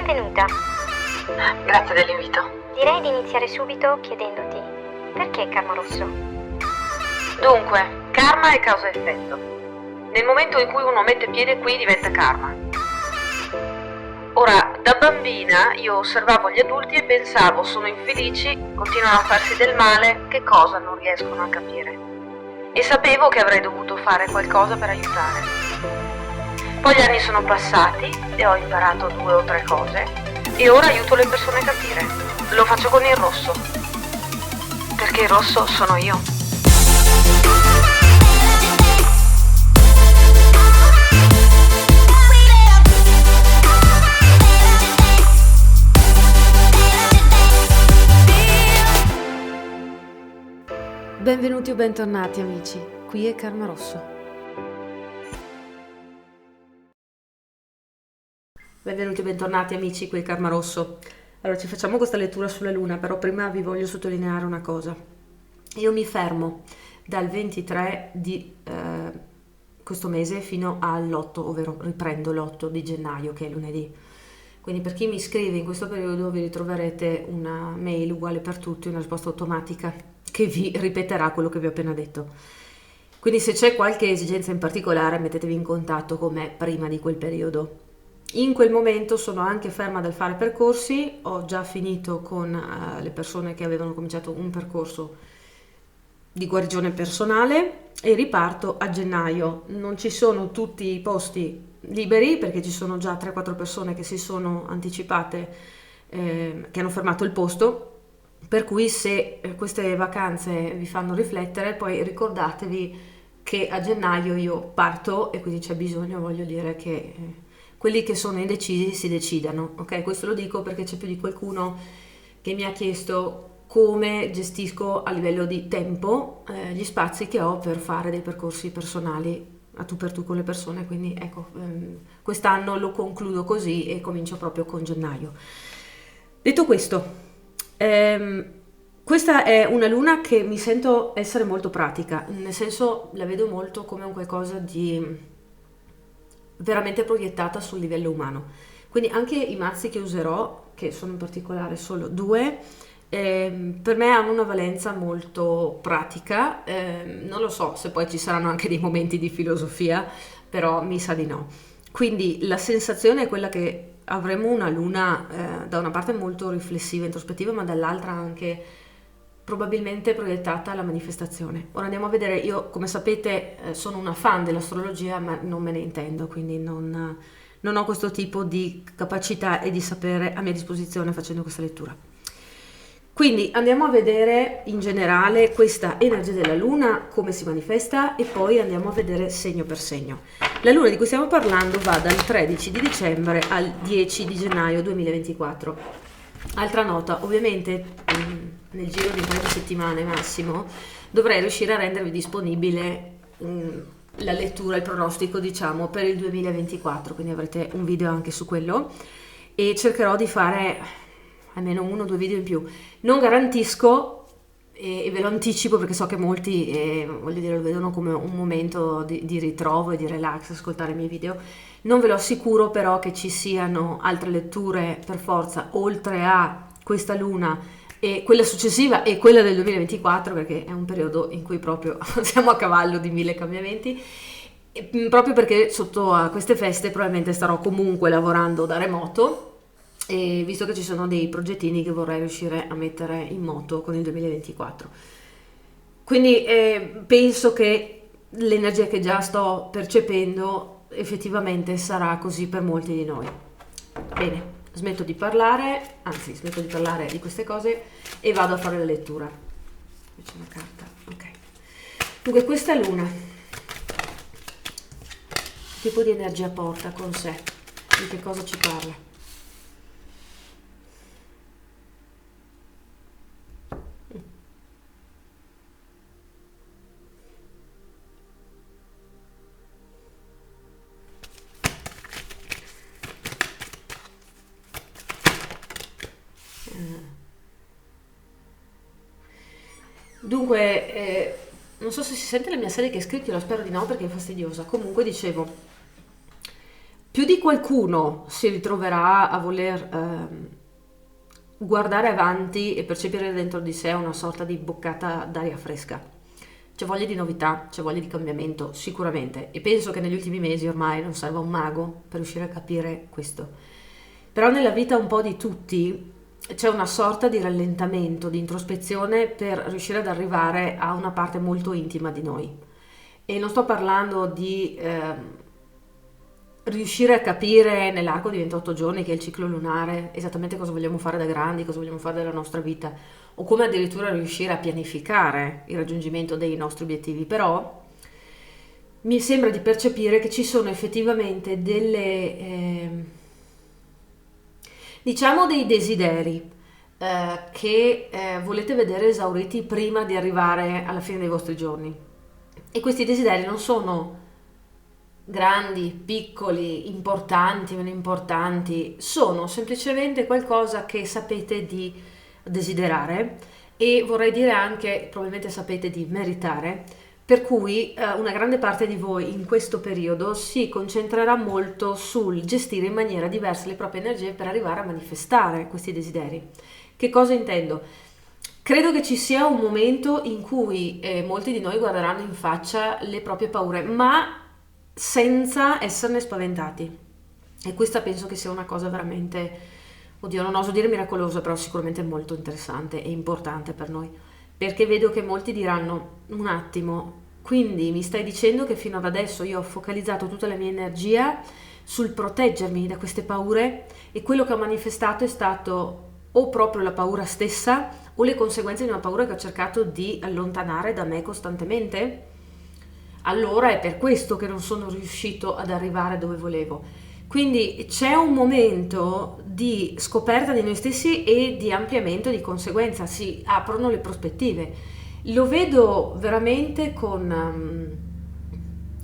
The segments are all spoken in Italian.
Benvenuta. Grazie dell'invito. Direi di iniziare subito chiedendoti perché Karma Rosso? Dunque, karma è causa e effetto. Nel momento in cui uno mette piede qui diventa karma. Ora, da bambina io osservavo gli adulti e pensavo, sono infelici, continuano a farsi del male, che cosa non riescono a capire. E sapevo che avrei dovuto fare qualcosa per aiutare. Poi gli anni sono passati e ho imparato 2 o 3 cose e ora aiuto le persone a capire. Lo faccio con il rosso. Perché il rosso sono io. Benvenuti o bentornati amici, qui è Karma Rosso. Benvenuti o bentornati amici, qui è Karma Rosso. Allora ci facciamo questa lettura sulla luna, però prima vi voglio sottolineare una cosa. Io mi fermo dal 23 di questo mese fino all'8, ovvero riprendo l'8 di gennaio che è lunedì. Quindi per chi mi scrive in questo periodo vi ritroverete una mail uguale per tutti, una risposta automatica che vi ripeterà quello che vi ho appena detto. Quindi se c'è qualche esigenza in particolare mettetevi in contatto con me prima di quel periodo. In quel momento sono anche ferma dal fare percorsi, ho già finito con le persone che avevano cominciato un percorso di guarigione personale e riparto a gennaio. Non ci sono tutti i posti liberi perché ci sono già 3-4 persone che si sono anticipate, che hanno fermato il posto, per cui se queste vacanze vi fanno riflettere poi ricordatevi che a gennaio io parto e quindi c'è bisogno, voglio dire, che quelli che sono indecisi si decidano, ok? Questo lo dico perché c'è più di qualcuno che mi ha chiesto come gestisco a livello di tempo gli spazi che ho per fare dei percorsi personali a tu per tu con le persone, quindi ecco, quest'anno lo concludo così e comincio proprio con gennaio. Detto questo, questa è una luna che mi sento essere molto pratica, nel senso la vedo molto come un qualcosa di veramente proiettata sul livello umano, quindi anche i mazzi che userò, che sono in particolare solo 2, per me hanno una valenza molto pratica. Non lo so se poi ci saranno anche dei momenti di filosofia, però mi sa di no. Quindi la sensazione è quella che avremo una luna da una parte molto riflessiva, introspettiva, ma dall'altra anche probabilmente proiettata alla manifestazione. Ora andiamo a vedere, io come sapete sono una fan dell'astrologia, ma non me ne intendo, quindi non ho questo tipo di capacità e di sapere a mia disposizione facendo questa lettura. Quindi andiamo a vedere in generale questa energia della luna, come si manifesta, e poi andiamo a vedere segno per segno. La luna di cui stiamo parlando va dal 13 di dicembre al 10 di gennaio 2024. Altra nota, ovviamente nel giro di un paio di settimane massimo dovrei riuscire a rendervi disponibile la lettura, il pronostico diciamo per il 2024, quindi avrete un video anche su quello e cercherò di fare almeno 1 o 2 video in più. Non garantisco e ve lo anticipo perché so che molti voglio dire, lo vedono come un momento di ritrovo e di relax ascoltare i miei video. Non ve lo assicuro però che ci siano altre letture per forza oltre a questa luna e quella successiva e quella del 2024, perché è un periodo in cui proprio siamo a cavallo di 1000 cambiamenti, proprio perché sotto a queste feste probabilmente starò comunque lavorando da remoto, e visto che ci sono dei progettini che vorrei riuscire a mettere in moto con il 2024. Quindi penso che l'energia che già sto percependo effettivamente sarà così per molti di noi. Bene, smetto di parlare di queste cose e vado a fare la lettura. C'è una carta, ok. Dunque questa luna, che tipo di energia porta con sé? Di che cosa ci parla? Dunque, non so se si sente la mia serie che è scritta, lo spero di no perché è fastidiosa. Comunque dicevo, più di qualcuno si ritroverà a voler guardare avanti e percepire dentro di sé una sorta di boccata d'aria fresca. C'è voglia di novità, c'è voglia di cambiamento, sicuramente, e penso che negli ultimi mesi ormai non serva un mago per riuscire a capire questo. Però nella vita un po' di tutti c'è una sorta di rallentamento, di introspezione per riuscire ad arrivare a una parte molto intima di noi. E non sto parlando di riuscire a capire nell'arco di 28 giorni, che è il ciclo lunare, esattamente cosa vogliamo fare da grandi, cosa vogliamo fare della nostra vita, o come addirittura riuscire a pianificare il raggiungimento dei nostri obiettivi. Però mi sembra di percepire che ci sono effettivamente diciamo dei desideri che volete vedere esauriti prima di arrivare alla fine dei vostri giorni. E questi desideri non sono grandi, piccoli, importanti, meno importanti, sono semplicemente qualcosa che sapete di desiderare e vorrei dire anche probabilmente sapete di meritare, per cui una grande parte di voi in questo periodo si concentrerà molto sul gestire in maniera diversa le proprie energie per arrivare a manifestare questi desideri. Che cosa intendo? Credo che ci sia un momento in cui molti di noi guarderanno in faccia le proprie paure, ma senza esserne spaventati. E questa penso che sia una cosa veramente, oddio, non oso dire miracolosa, però sicuramente molto interessante e importante per noi. Perché vedo che molti diranno, un attimo, quindi mi stai dicendo che fino ad adesso io ho focalizzato tutta la mia energia sul proteggermi da queste paure e quello che ho manifestato è stato o proprio la paura stessa o le conseguenze di una paura che ho cercato di allontanare da me costantemente? Allora è per questo che non sono riuscito ad arrivare dove volevo. Quindi c'è un momento di scoperta di noi stessi e di ampliamento, di conseguenza si aprono le prospettive. Lo vedo veramente con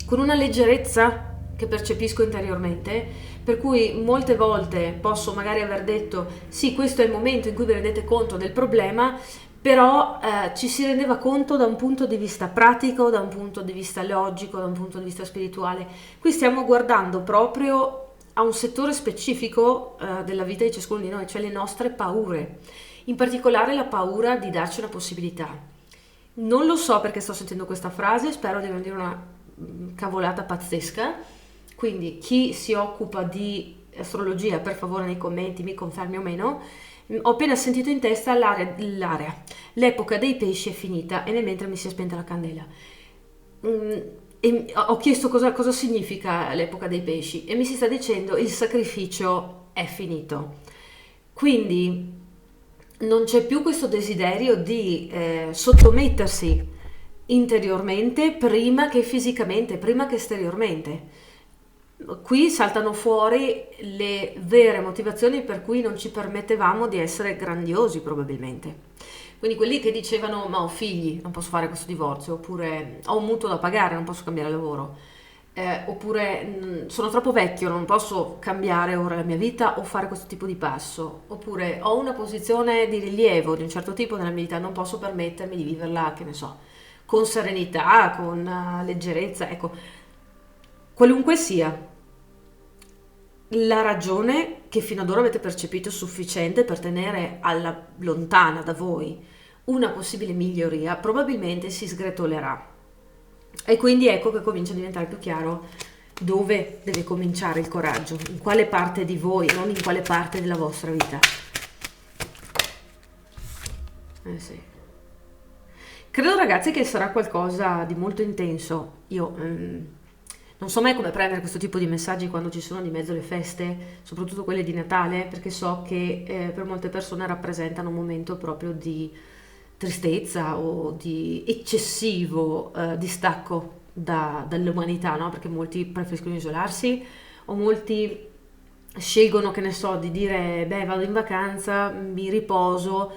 una leggerezza che percepisco interiormente, per cui molte volte posso magari aver detto sì, questo è il momento in cui vi rendete conto del problema, però ci si rendeva conto da un punto di vista pratico, da un punto di vista logico, da un punto di vista spirituale. Qui stiamo guardando proprio a un settore specifico della vita di ciascuno di noi, cioè le nostre paure, in particolare la paura di darci una possibilità. Non lo so perché sto sentendo questa frase, spero di non dire una cavolata pazzesca, quindi chi si occupa di astrologia per favore nei commenti mi confermi o meno. Ho appena sentito in testa l'epoca dei pesci è finita e nel mentre mi si è spenta la candela. E ho chiesto cosa significa l'epoca dei pesci e mi si sta dicendo il sacrificio è finito. Quindi non c'è più questo desiderio di sottomettersi interiormente prima che fisicamente, prima che esteriormente. Qui saltano fuori le vere motivazioni per cui non ci permettevamo di essere grandiosi probabilmente. Quindi quelli che dicevano ma ho figli, non posso fare questo divorzio, oppure ho un mutuo da pagare, non posso cambiare lavoro, oppure sono troppo vecchio, non posso cambiare ora la mia vita o fare questo tipo di passo, oppure ho una posizione di rilievo di un certo tipo nella mia vita, non posso permettermi di viverla, che ne so, con serenità, con leggerezza, ecco, qualunque sia la ragione che fino ad ora avete percepito sufficiente per tenere lontana da voi una possibile miglioria, probabilmente si sgretolerà. E quindi ecco che comincia a diventare più chiaro dove deve cominciare il coraggio, in quale parte di voi, non in quale parte della vostra vita. Sì. Credo ragazzi che sarà qualcosa di molto intenso. Io non so mai come prendere questo tipo di messaggi quando ci sono di mezzo le feste, soprattutto quelle di Natale, perché so che per molte persone rappresentano un momento proprio di tristezza o di eccessivo distacco dall'umanità, no? Perché molti preferiscono isolarsi o molti scelgono, che ne so, di dire beh, vado in vacanza, mi riposo,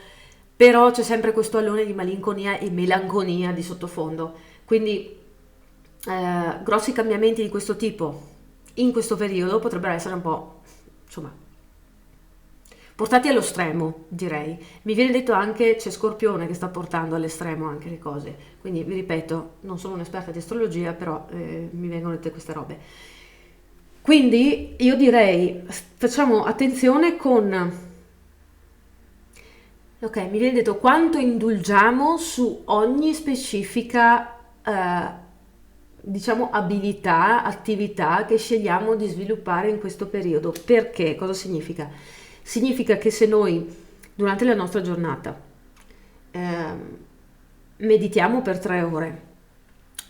però c'è sempre questo alone di malinconia e melanconia di sottofondo. Quindi grossi cambiamenti di questo tipo in questo periodo potrebbero essere un po', insomma, portati allo stremo, direi. Mi viene detto anche c'è Scorpione che sta portando all'estremo anche le cose, quindi vi ripeto, non sono un'esperta di astrologia, però mi vengono dette queste robe. Quindi io direi facciamo attenzione con, ok, mi viene detto quanto indulgiamo su ogni specifica, diciamo, abilità, attività che scegliamo di sviluppare in questo periodo. Perché? Cosa significa? Significa che se noi durante la nostra giornata meditiamo per 3 ore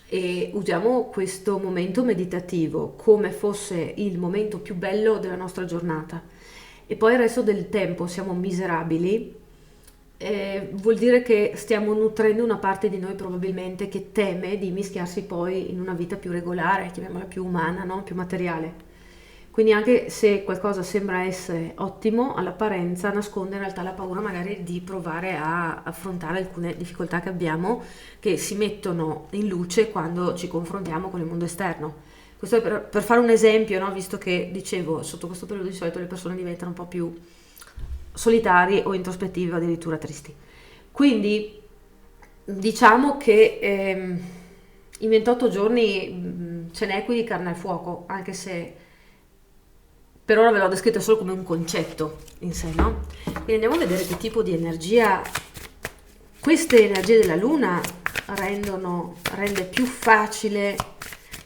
e usiamo questo momento meditativo come fosse il momento più bello della nostra giornata e poi il resto del tempo siamo miserabili, vuol dire che stiamo nutrendo una parte di noi probabilmente che teme di mischiarsi poi in una vita più regolare, chiamiamola più umana, no? Più materiale. Quindi anche se qualcosa sembra essere ottimo, all'apparenza nasconde in realtà la paura magari di provare a affrontare alcune difficoltà che abbiamo, che si mettono in luce quando ci confrontiamo con il mondo esterno. Questo è per fare un esempio, no? Visto che dicevo, sotto questo periodo di solito le persone diventano un po' più solitari o introspettivi o addirittura tristi. Quindi diciamo che in 28 giorni ce n'è qui di carne al fuoco, anche se per ora ve l'ho descritto solo come un concetto in sé, no? Quindi andiamo a vedere che tipo di energia queste energie della luna rende più facile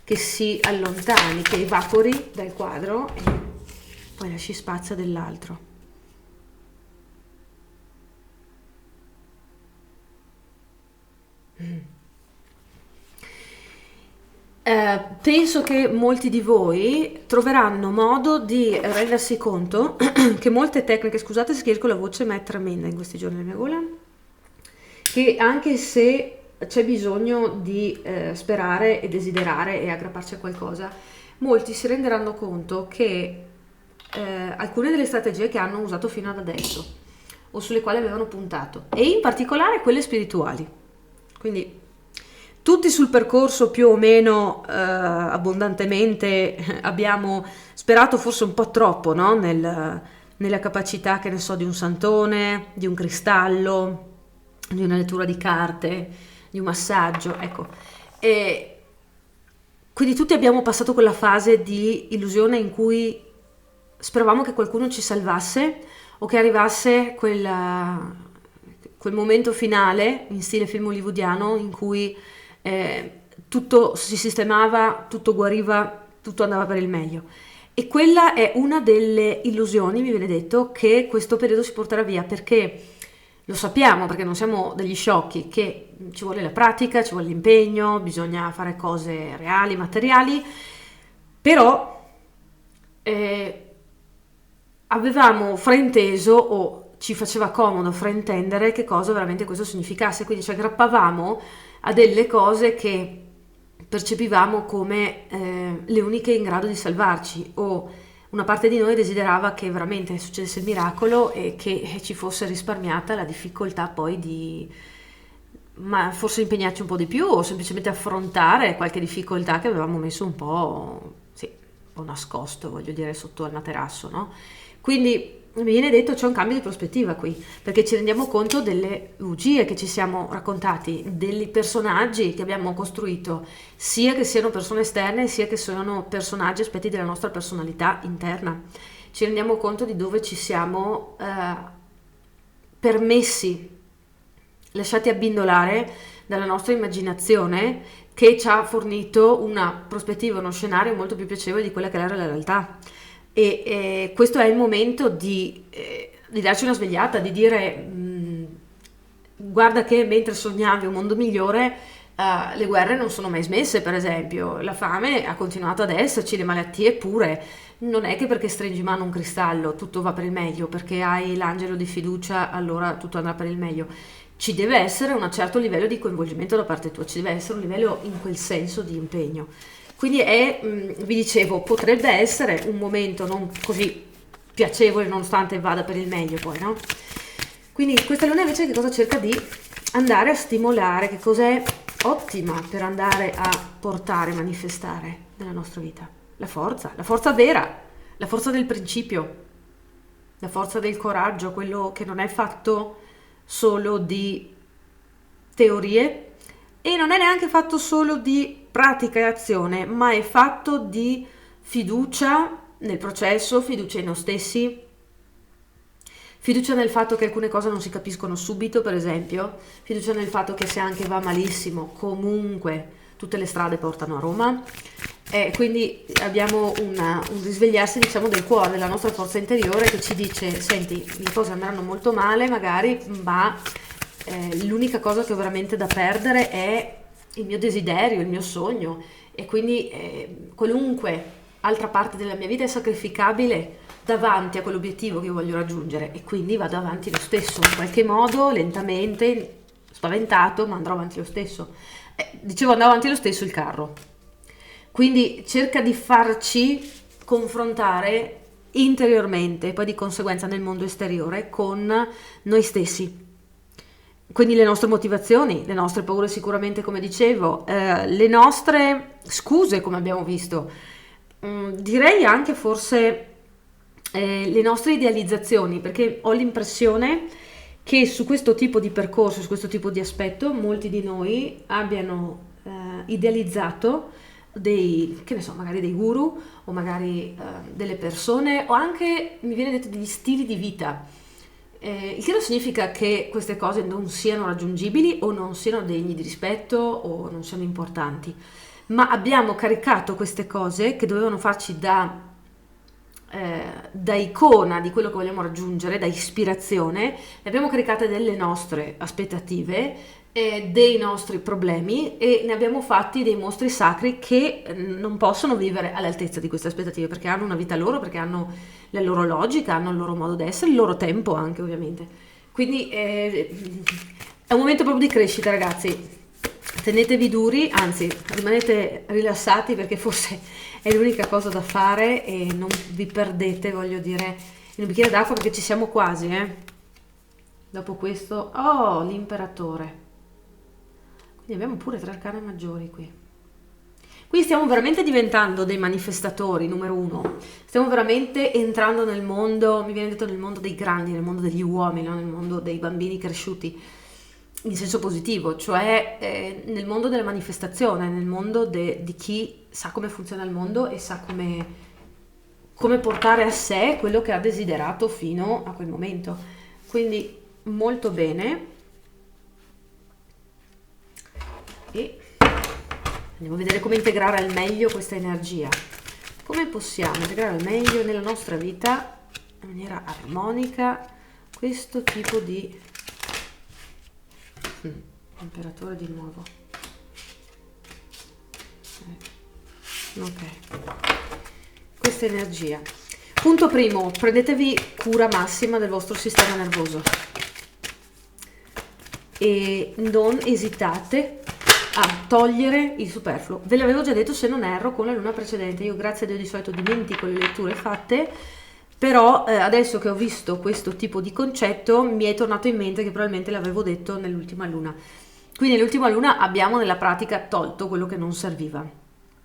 che si allontani, che evapori dal quadro e poi lasci spazio dell'altro. Penso che molti di voi troveranno modo di rendersi conto che molte tecniche, scusate se con la voce ma è tremenda in questi giorni la mia gola, che anche se c'è bisogno di sperare e desiderare e aggrapparci a qualcosa, molti si renderanno conto che alcune delle strategie che hanno usato fino ad adesso o sulle quali avevano puntato, e in particolare quelle spirituali, quindi tutti sul percorso più o meno abbondantemente abbiamo sperato forse un po' troppo, no? Nella capacità, che ne so, di un santone, di un cristallo, di una lettura di carte, di un massaggio, ecco. E quindi tutti abbiamo passato quella fase di illusione in cui speravamo che qualcuno ci salvasse o che arrivasse quel momento finale in stile film hollywoodiano in cui tutto si sistemava, tutto guariva, tutto andava per il meglio. E quella è una delle illusioni, mi viene detto, che questo periodo si porterà via, perché lo sappiamo, perché non siamo degli sciocchi, che ci vuole la pratica, ci vuole l'impegno, bisogna fare cose reali, materiali, però avevamo frainteso o ci faceva comodo fraintendere che cosa veramente questo significasse, quindi ci aggrappavamo a delle cose che percepivamo come le uniche in grado di salvarci, o una parte di noi desiderava che veramente succedesse il miracolo e che ci fosse risparmiata la difficoltà poi di forse impegnarci un po' di più o semplicemente affrontare qualche difficoltà che avevamo messo un po', sì, un po' nascosto, voglio dire, sotto al materasso, no? Quindi mi viene detto c'è un cambio di prospettiva qui, perché ci rendiamo conto delle bugie che ci siamo raccontati, dei personaggi che abbiamo costruito, sia che siano persone esterne, sia che siano personaggi, aspetti della nostra personalità interna. Ci rendiamo conto di dove ci siamo permessi, lasciati abbindolare dalla nostra immaginazione, che ci ha fornito una prospettiva, uno scenario molto più piacevole di quella che era la realtà. E questo è il momento di darci una svegliata, di dire guarda che mentre sognavi un mondo migliore le guerre non sono mai smesse, per esempio la fame ha continuato ad esserci, le malattie pure. Non è che perché stringi in mano un cristallo tutto va per il meglio, perché hai l'angelo di fiducia allora tutto andrà per il meglio. Ci deve essere un certo livello di coinvolgimento da parte tua, ci deve essere un livello in quel senso di impegno. Quindi vi dicevo, potrebbe essere un momento non così piacevole nonostante vada per il meglio poi, no? Quindi questa luna invece che cosa cerca di andare a stimolare, che cos'è ottima per andare a portare, manifestare nella nostra vita? La forza vera, la forza del principio, la forza del coraggio, quello che non è fatto solo di teorie e non è neanche fatto solo di pratica e azione, ma è fatto di fiducia nel processo, fiducia in noi stessi, fiducia nel fatto che alcune cose non si capiscono subito, per esempio, fiducia nel fatto che se anche va malissimo, comunque tutte le strade portano a Roma. E quindi abbiamo un risvegliarsi, diciamo, del cuore, della nostra forza interiore che ci dice: senti, le cose andranno molto male magari, ma l'unica cosa che ho veramente da perdere è il mio desiderio, il mio sogno, e quindi qualunque altra parte della mia vita è sacrificabile davanti a quell'obiettivo che io voglio raggiungere, e quindi vado avanti lo stesso, in qualche modo, lentamente, spaventato, ma andrò avanti lo stesso. Dicevo, andavo avanti lo stesso il carro. Quindi cerca di farci confrontare interiormente e poi di conseguenza nel mondo esteriore con noi stessi. Quindi le nostre motivazioni, le nostre paure sicuramente, come dicevo, le nostre scuse, come abbiamo visto, direi anche forse le nostre idealizzazioni, perché ho l'impressione che su questo tipo di percorso, su questo tipo di aspetto, molti di noi abbiano idealizzato che ne so, magari dei guru o magari delle persone, o anche, mi viene detto, degli stili di vita. Il che non significa che queste cose non siano raggiungibili o non siano degni di rispetto o non siano importanti, ma abbiamo caricato queste cose che dovevano farci da icona di quello che vogliamo raggiungere, da ispirazione, le abbiamo caricate delle nostre aspettative, dei nostri problemi, e ne abbiamo fatti dei mostri sacri che non possono vivere all'altezza di queste aspettative, perché hanno una vita loro, perché hanno la loro logica, hanno il loro modo d'essere, il loro tempo anche, ovviamente. Quindi è un momento proprio di crescita, ragazzi. Tenetevi duri, anzi rimanete rilassati, perché forse è l'unica cosa da fare, e non vi perdete, voglio dire, in un bicchiere d'acqua, perché ci siamo quasi, dopo questo. Oh, l'imperatore. Quindi abbiamo pure 3 arcane maggiori qui. Quindi stiamo veramente diventando dei manifestatori, numero 1. Stiamo veramente entrando nel mondo, mi viene detto, nel mondo dei grandi, nel mondo degli uomini, no? Nel mondo dei bambini cresciuti, in senso positivo, cioè nel mondo della manifestazione, nel mondo di chi sa come funziona il mondo e sa come portare a sé quello che ha desiderato fino a quel momento. Quindi molto bene. E andiamo a vedere come integrare al meglio questa energia. Come possiamo integrare al meglio nella nostra vita, in maniera armonica, questo tipo di imperatore di nuovo. Ok, questa energia. Punto primo: prendetevi cura massima del vostro sistema nervoso e non esitate a togliere il superfluo. Ve l'avevo già detto, se non erro, con la luna precedente. Io, grazie a Dio, di solito dimentico le letture fatte, però adesso che ho visto questo tipo di concetto mi è tornato in mente che probabilmente l'avevo detto nell'ultima luna. Quindi nell'ultima luna abbiamo nella pratica tolto quello che non serviva,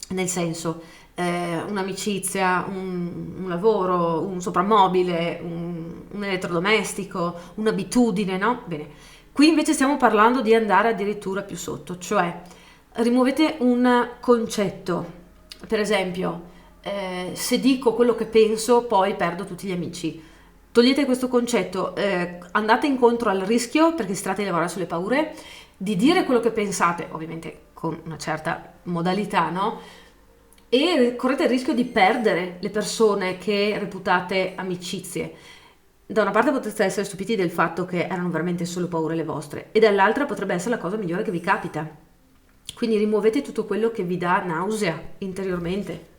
nel senso un'amicizia, un lavoro, un soprammobile, un elettrodomestico, un'abitudine, no? Bene. Qui invece stiamo parlando di andare addirittura più sotto, cioè rimuovete un concetto, per esempio se dico quello che penso poi perdo tutti gli amici. Togliete questo concetto, andate incontro al rischio, perché si tratta di lavorare sulle paure, di dire quello che pensate, ovviamente con una certa modalità, no? E correte il rischio di perdere le persone che reputate amicizie. Da una parte potreste essere stupiti del fatto che erano veramente solo paure le vostre, e dall'altra potrebbe essere la cosa migliore che vi capita. Quindi rimuovete tutto quello che vi dà nausea interiormente.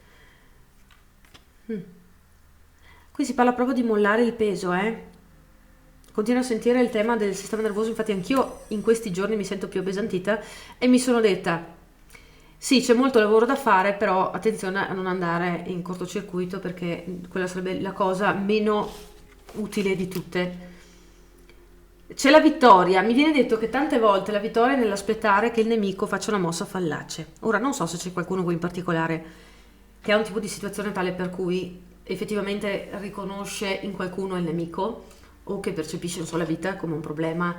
Qui si parla proprio di mollare il peso, Continuo a sentire il tema del sistema nervoso, infatti anch'io in questi giorni mi sento più appesantita e mi sono detta: sì, c'è molto lavoro da fare, però attenzione a non andare in cortocircuito, perché quella sarebbe la cosa meno utile di tutte. C'è la vittoria. Mi viene detto che tante volte la vittoria è nell'aspettare che il nemico faccia una mossa fallace. Ora non so se c'è qualcuno qui in particolare che ha un tipo di situazione tale per cui effettivamente riconosce in qualcuno il nemico, o che percepisce la sua vita come un problema,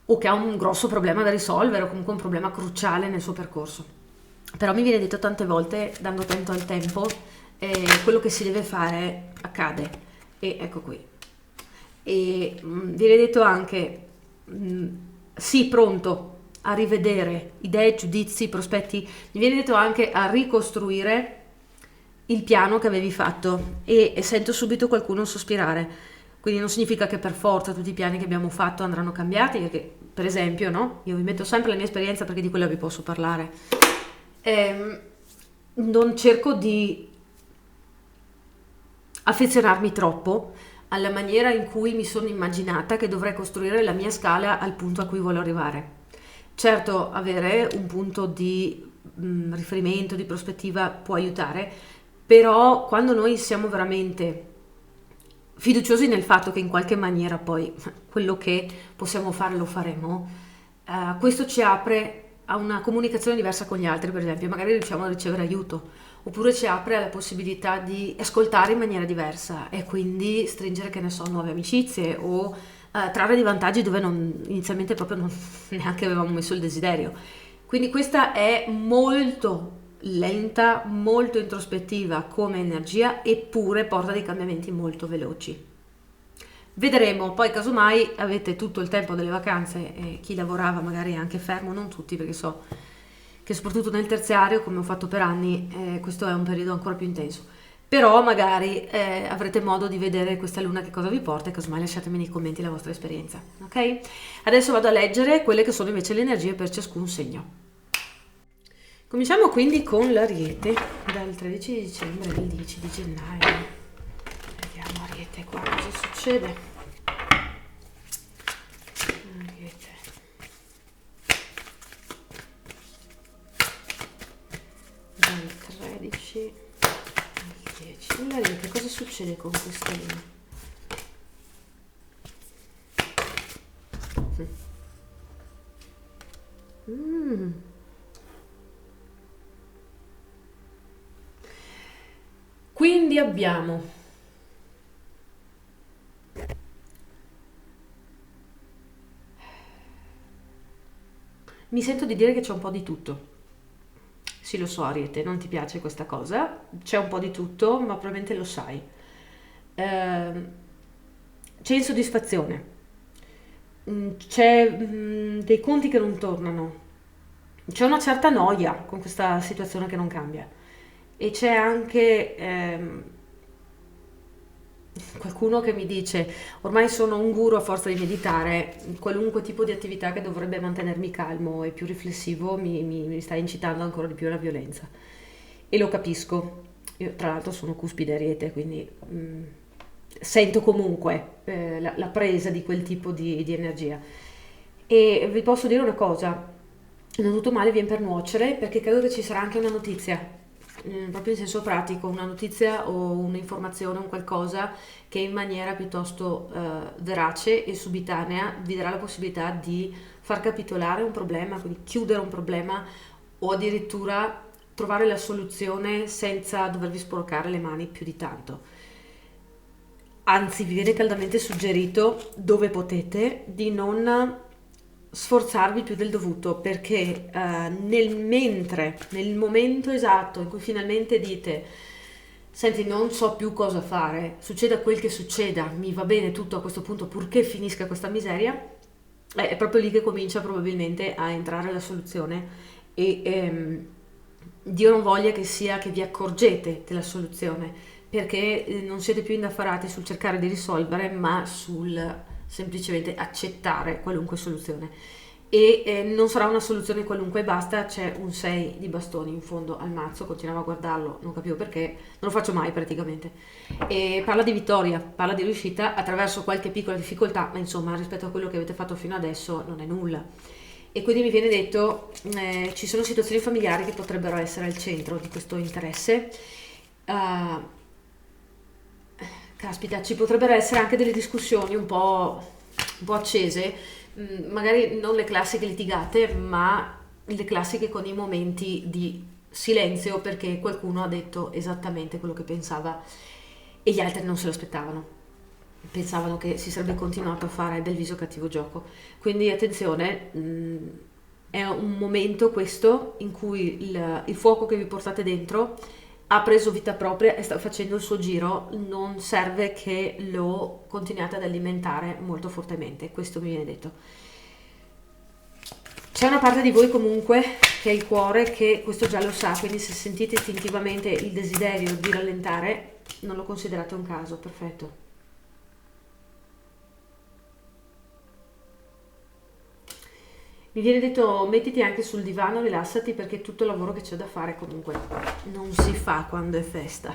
o che ha un grosso problema da risolvere, o comunque un problema cruciale nel suo percorso. Però mi viene detto tante volte, dando tempo al tempo, quello che si deve fare accade. E ecco qui. E viene detto anche, sii pronto a rivedere idee, giudizi, prospetti, mi viene detto anche a ricostruire il piano che avevi fatto e sento subito qualcuno sospirare. Quindi non significa che per forza tutti i piani che abbiamo fatto andranno cambiati, perché per esempio, no? Io vi metto sempre la mia esperienza perché di quella vi posso parlare. Non cerco di affezionarmi troppo alla maniera in cui mi sono immaginata che dovrei costruire la mia scala al punto a cui voglio arrivare. Certo, avere un punto di riferimento, di prospettiva può aiutare, però quando noi siamo veramente fiduciosi nel fatto che in qualche maniera poi quello che possiamo fare lo faremo, questo ci apre a una comunicazione diversa con gli altri, per esempio, magari riusciamo a ricevere aiuto, oppure ci apre alla possibilità di ascoltare in maniera diversa e quindi stringere, che ne so, nuove amicizie o trarre dei vantaggi dove inizialmente proprio non neanche avevamo messo il desiderio. Quindi questa è molto lenta, molto introspettiva come energia, eppure porta dei cambiamenti molto veloci. Vedremo, poi casomai avete tutto il tempo delle vacanze e chi lavorava magari è anche fermo, non tutti, perché so che soprattutto nel terziario, come ho fatto per anni, questo è un periodo ancora più intenso. Però magari avrete modo di vedere questa luna che cosa vi porta e casomai lasciatemi nei commenti la vostra esperienza, ok? Adesso vado a leggere quelle che sono invece le energie per ciascun segno. Cominciamo quindi con l'Ariete, dal 13 di dicembre al 10 di gennaio. Vediamo Ariete qua cosa succede. Ariete. Dal 13 al 10. L'Ariete, cosa succede con questa luna? Quindi abbiamo mi sento di dire che c'è un po' di tutto. Sì, lo so, Ariete, non ti piace questa cosa, c'è un po' di tutto, ma probabilmente lo sai. C'è insoddisfazione, c'è dei conti che non tornano, c'è una certa noia con questa situazione che non cambia e c'è anche qualcuno che mi dice ormai sono un guru a forza di meditare, qualunque tipo di attività che dovrebbe mantenermi calmo e più riflessivo mi sta incitando ancora di più alla violenza e lo capisco. Io tra l'altro sono cuspide Ariete, quindi sento comunque la presa di quel tipo di energia e vi posso dire una cosa, non tutto male viene per nuocere, perché credo che ci sarà anche una notizia, proprio in senso pratico, una notizia o un'informazione, un qualcosa che in maniera piuttosto verace e subitanea vi darà la possibilità di far capitolare un problema, quindi chiudere un problema o addirittura trovare la soluzione senza dovervi sporcare le mani più di tanto. Anzi, vi viene caldamente suggerito, dove potete, di non sforzarvi più del dovuto, perché nel momento esatto in cui finalmente dite senti, non so più cosa fare, succeda quel che succeda, mi va bene tutto a questo punto purché finisca questa miseria, è proprio lì che comincia probabilmente a entrare la soluzione e Dio non voglia che sia che vi accorgete della soluzione, perché non siete più indaffarati sul cercare di risolvere, ma sul semplicemente accettare qualunque soluzione. E non sarà una soluzione qualunque e basta, c'è un 6 di bastoni in fondo al mazzo, continuavo a guardarlo, non capivo perché, non lo faccio mai praticamente, e parla di vittoria, parla di riuscita attraverso qualche piccola difficoltà, ma insomma rispetto a quello che avete fatto fino adesso non è nulla. E quindi mi viene detto ci sono situazioni familiari che potrebbero essere al centro di questo interesse. Caspita, ci potrebbero essere anche delle discussioni un po' accese, magari non le classiche litigate, ma le classiche con i momenti di silenzio perché qualcuno ha detto esattamente quello che pensava e gli altri non se lo aspettavano. Pensavano che si sarebbe continuato a fare del viso cattivo gioco. Quindi attenzione, è un momento questo in cui il fuoco che vi portate dentro ha preso vita propria e sta facendo il suo giro, non serve che lo continuate ad alimentare molto fortemente, questo mi viene detto. C'è una parte di voi comunque che è il cuore che questo già lo sa, quindi se sentite istintivamente il desiderio di rallentare, non lo considerate un caso, perfetto. Mi viene detto mettiti anche sul divano, rilassati perché tutto il lavoro che c'è da fare comunque non si fa quando è festa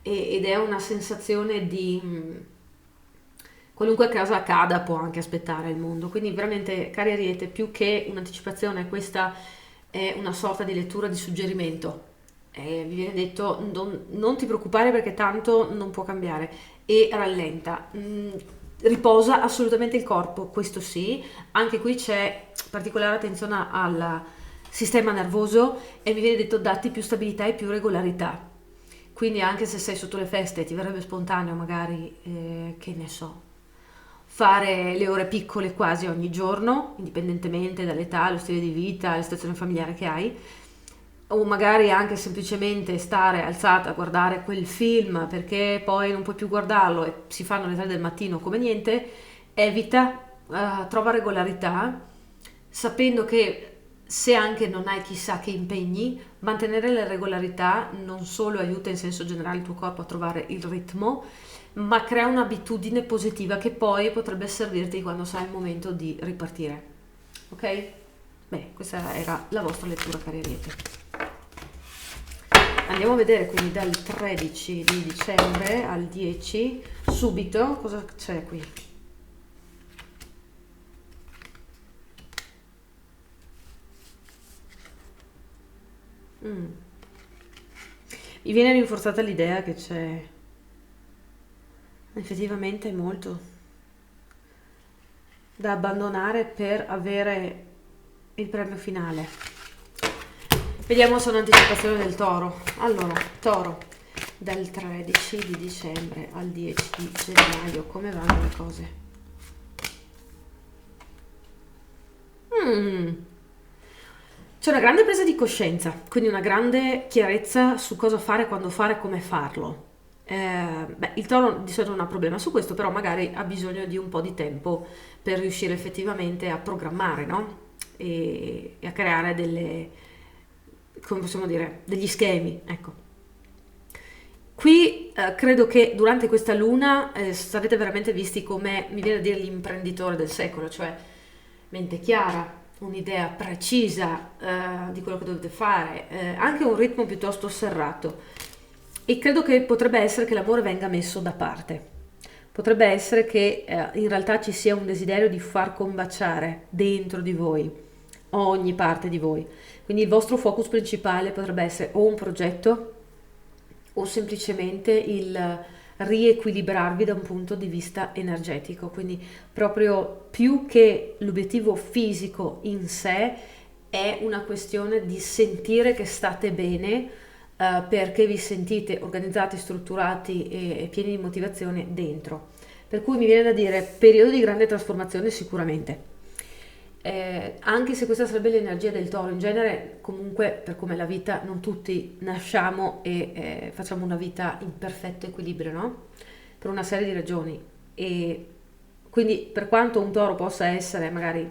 ed è una sensazione di qualunque cosa accada può anche aspettare il mondo, quindi veramente cari Ariete, più che un'anticipazione questa è una sorta di lettura di suggerimento. Vi viene detto non ti preoccupare perché tanto non può cambiare e rallenta. Riposa assolutamente il corpo, questo sì, anche qui c'è particolare attenzione al sistema nervoso e mi viene detto datti più stabilità e più regolarità. Quindi anche se sei sotto le feste ti verrebbe spontaneo magari, che ne so, fare le ore piccole quasi ogni giorno, indipendentemente dall'età, lo stile di vita, la situazione familiare che hai, o magari anche semplicemente stare alzata a guardare quel film perché poi non puoi più guardarlo e si fanno le 3 del mattino come niente, evita, trova regolarità, sapendo che se anche non hai chissà che impegni, mantenere la regolarità non solo aiuta in senso generale il tuo corpo a trovare il ritmo, ma crea un'abitudine positiva che poi potrebbe servirti quando sarà il momento di ripartire. Ok? Beh, questa era la vostra lettura, cari Ariete. Andiamo a vedere quindi dal 13 di dicembre al 10, subito, cosa c'è qui? Mi viene rinforzata l'idea che c'è effettivamente molto da abbandonare per avere il premio finale. Vediamo se è un'anticipazione del Toro. Allora, Toro, dal 13 di dicembre al 10 di gennaio, come vanno le cose? C'è una grande presa di coscienza, quindi una grande chiarezza su cosa fare, quando fare, come farlo. Il Toro di solito non ha problema su questo, però magari ha bisogno di un po' di tempo per riuscire effettivamente a programmare, no? E a creare come possiamo dire, degli schemi, ecco. Qui credo che durante questa luna sarete veramente visti come, mi viene a dire, l'imprenditore del secolo, cioè mente chiara, un'idea precisa di quello che dovete fare, anche un ritmo piuttosto serrato. E credo che potrebbe essere che l'amore venga messo da parte. Potrebbe essere che in realtà ci sia un desiderio di far combaciare dentro di voi ogni parte di voi. Quindi il vostro focus principale potrebbe essere o un progetto o semplicemente il riequilibrarvi da un punto di vista energetico. Quindi proprio più che l'obiettivo fisico in sé è una questione di sentire che state bene perché vi sentite organizzati, strutturati e pieni di motivazione dentro. Per cui mi viene da dire periodo di grande trasformazione sicuramente. Anche se questa sarebbe l'energia del Toro, in genere comunque per come è la vita non tutti nasciamo e facciamo una vita in perfetto equilibrio, no? Per una serie di ragioni e quindi per quanto un Toro possa essere magari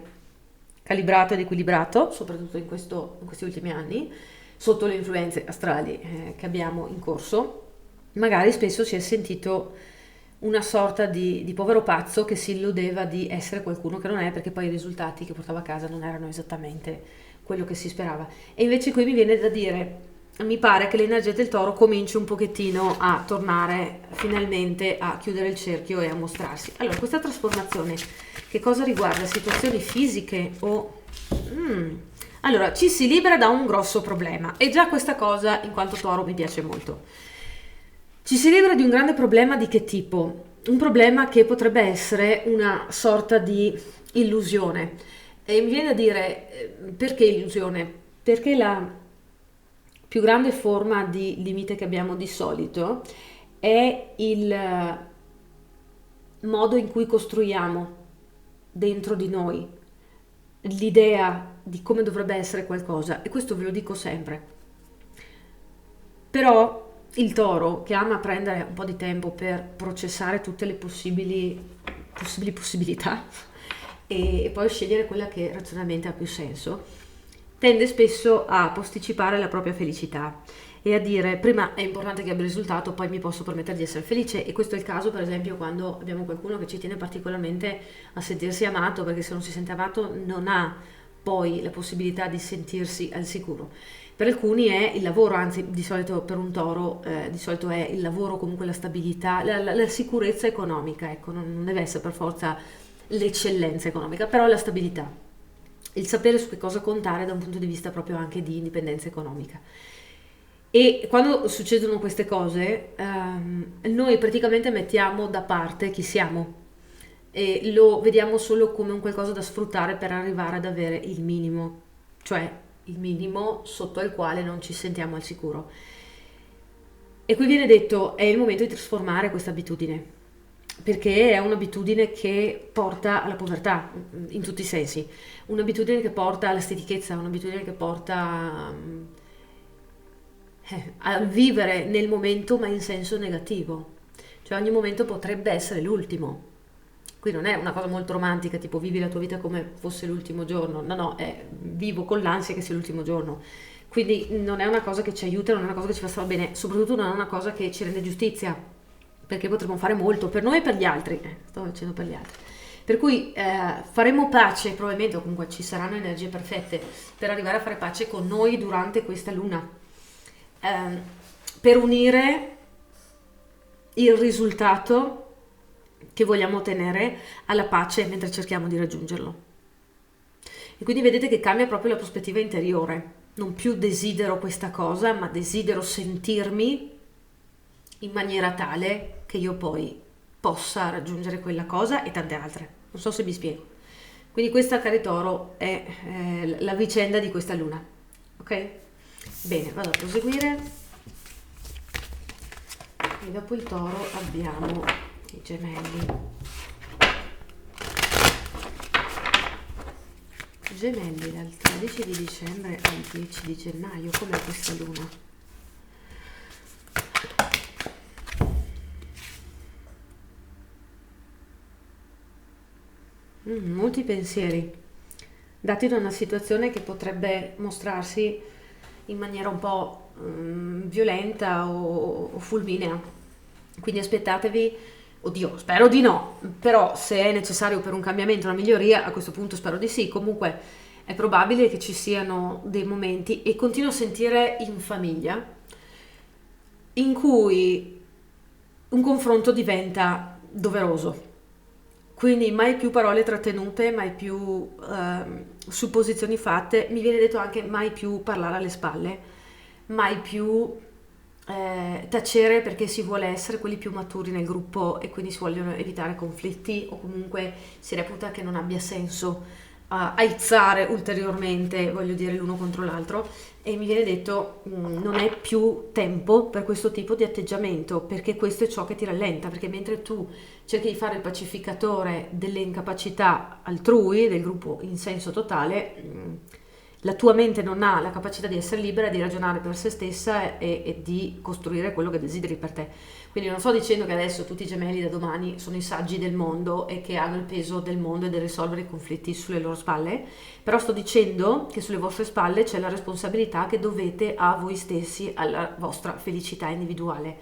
calibrato ed equilibrato, soprattutto in questi ultimi anni, sotto le influenze astrali che abbiamo in corso, magari spesso si è sentito una sorta di povero pazzo che si illudeva di essere qualcuno che non è, perché poi i risultati che portava a casa non erano esattamente quello che si sperava. E invece qui mi viene da dire, mi pare che l'energia del Toro cominci un pochettino a tornare finalmente a chiudere il cerchio e a mostrarsi. Allora, questa trasformazione che cosa riguarda? Situazioni fisiche o... Allora, ci si libera da un grosso problema e già questa cosa, in quanto Toro, mi piace molto. Ci si libera di un grande problema di che tipo? Un problema che potrebbe essere una sorta di illusione. E mi viene a dire, perché illusione? Perché la più grande forma di limite che abbiamo di solito è il modo in cui costruiamo dentro di noi l'idea di come dovrebbe essere qualcosa, e questo ve lo dico sempre. Però il toro, che ama prendere un po' di tempo per processare tutte le possibilità e poi scegliere quella che razionalmente ha più senso, tende spesso a posticipare la propria felicità e a dire prima è importante che abbia il risultato, poi mi posso permettere di essere felice. E questo è il caso per esempio quando abbiamo qualcuno che ci tiene particolarmente a sentirsi amato, perché se non si sente amato non ha poi la possibilità di sentirsi al sicuro. Per alcuni è il lavoro, anzi di solito per un toro di solito è il lavoro, comunque la stabilità, la sicurezza economica, ecco, non deve essere per forza l'eccellenza economica, però la stabilità, il sapere su che cosa contare da un punto di vista proprio anche di indipendenza economica. E quando succedono queste cose, noi praticamente mettiamo da parte chi siamo e lo vediamo solo come un qualcosa da sfruttare per arrivare ad avere il minimo, cioè il minimo sotto il quale non ci sentiamo al sicuro. E qui viene detto, è il momento di trasformare questa abitudine, perché è un'abitudine che porta alla povertà in tutti i sensi, un'abitudine che porta alla stitichezza, un'abitudine che porta a vivere nel momento ma in senso negativo, cioè ogni momento potrebbe essere l'ultimo. Qui non è una cosa molto romantica, tipo vivi la tua vita come fosse l'ultimo giorno, no, vivo con l'ansia che sia l'ultimo giorno. Quindi non è una cosa che ci aiuta, non è una cosa che ci fa stare bene, soprattutto non è una cosa che ci rende giustizia, perché potremmo fare molto per noi e per gli altri, sto dicendo per gli altri. Per cui faremo pace probabilmente, o comunque ci saranno energie perfette per arrivare a fare pace con noi durante questa luna, per unire il risultato che vogliamo ottenere alla pace mentre cerchiamo di raggiungerlo. E quindi vedete che cambia proprio la prospettiva interiore, non più desidero questa cosa, ma desidero sentirmi in maniera tale che io poi possa raggiungere quella cosa e tante altre. Non so se mi spiego. Quindi questa, cari toro, è la vicenda di questa luna, ok? Bene, vado a proseguire. E dopo il toro abbiamo i gemelli. Gemelli dal 13 di dicembre al 10 di gennaio. Com'è questa luna? Molti pensieri dati da una situazione che potrebbe mostrarsi in maniera un po' violenta o fulminea. Quindi aspettatevi, oddio, spero di no, però se è necessario per un cambiamento, una miglioria, a questo punto spero di sì. Comunque è probabile che ci siano dei momenti, e continuo a sentire in famiglia, in cui un confronto diventa doveroso. Quindi mai più parole trattenute, mai più supposizioni fatte, mi viene detto anche mai più parlare alle spalle, mai più tacere, perché si vuole essere quelli più maturi nel gruppo e quindi si vogliono evitare conflitti, o comunque si reputa che non abbia senso aizzare ulteriormente, voglio dire, l'uno contro l'altro. E mi viene detto non è più tempo per questo tipo di atteggiamento, perché questo è ciò che ti rallenta, perché mentre tu cerchi di fare il pacificatore delle incapacità altrui, del gruppo in senso totale, la tua mente non ha la capacità di essere libera, di ragionare per se stessa e di costruire quello che desideri per te. Quindi non sto dicendo che adesso tutti i gemelli da domani sono i saggi del mondo e che hanno il peso del mondo e del risolvere i conflitti sulle loro spalle, però sto dicendo che sulle vostre spalle c'è la responsabilità che dovete a voi stessi, alla vostra felicità individuale.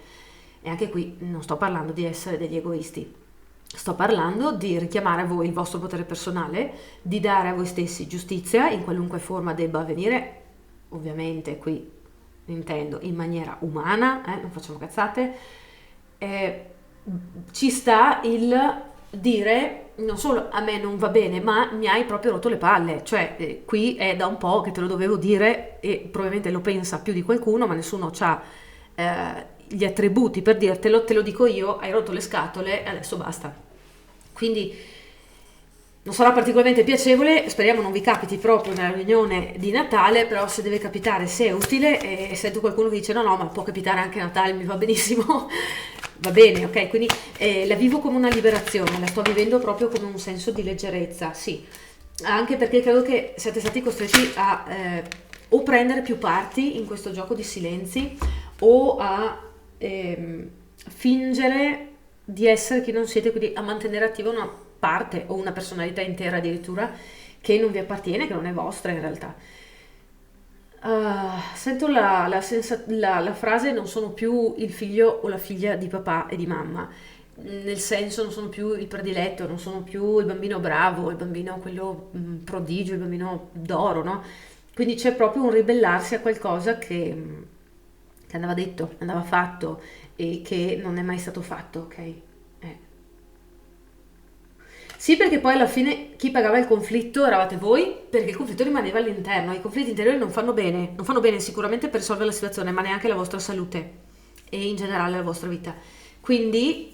E anche qui non sto parlando di essere degli egoisti, sto parlando di richiamare a voi il vostro potere personale, di dare a voi stessi giustizia in qualunque forma debba avvenire, ovviamente qui intendo in maniera umana, non facciamo cazzate. Ci sta il dire non solo a me non va bene, ma mi hai proprio rotto le palle, cioè qui è da un po' che te lo dovevo dire e probabilmente lo pensa più di qualcuno, ma nessuno ha gli attributi per dirtelo, te lo dico io, hai rotto le scatole e adesso basta. Quindi non sarà particolarmente piacevole, speriamo non vi capiti proprio nella riunione di Natale, però se deve capitare, se è utile, e sento qualcuno che dice no, ma può capitare anche a Natale, mi va benissimo, va bene, ok? Quindi la vivo come una liberazione, la sto vivendo proprio come un senso di leggerezza, sì, anche perché credo che siate stati costretti a o prendere più parti in questo gioco di silenzi, o a fingere di essere chi non siete, quindi a mantenere attiva una parte o una personalità intera addirittura che non vi appartiene, che non è vostra in realtà. Sento la frase non sono più il figlio o la figlia di papà e di mamma, nel senso non sono più il prediletto, non sono più il bambino bravo, il bambino quello prodigio, il bambino d'oro, no? Quindi c'è proprio un ribellarsi a qualcosa che andava detto, andava fatto e che non è mai stato fatto, ok? Sì, perché poi alla fine chi pagava il conflitto eravate voi, perché il conflitto rimaneva all'interno. I conflitti interiori non fanno bene sicuramente per risolvere la situazione, ma neanche la vostra salute e in generale la vostra vita. Quindi,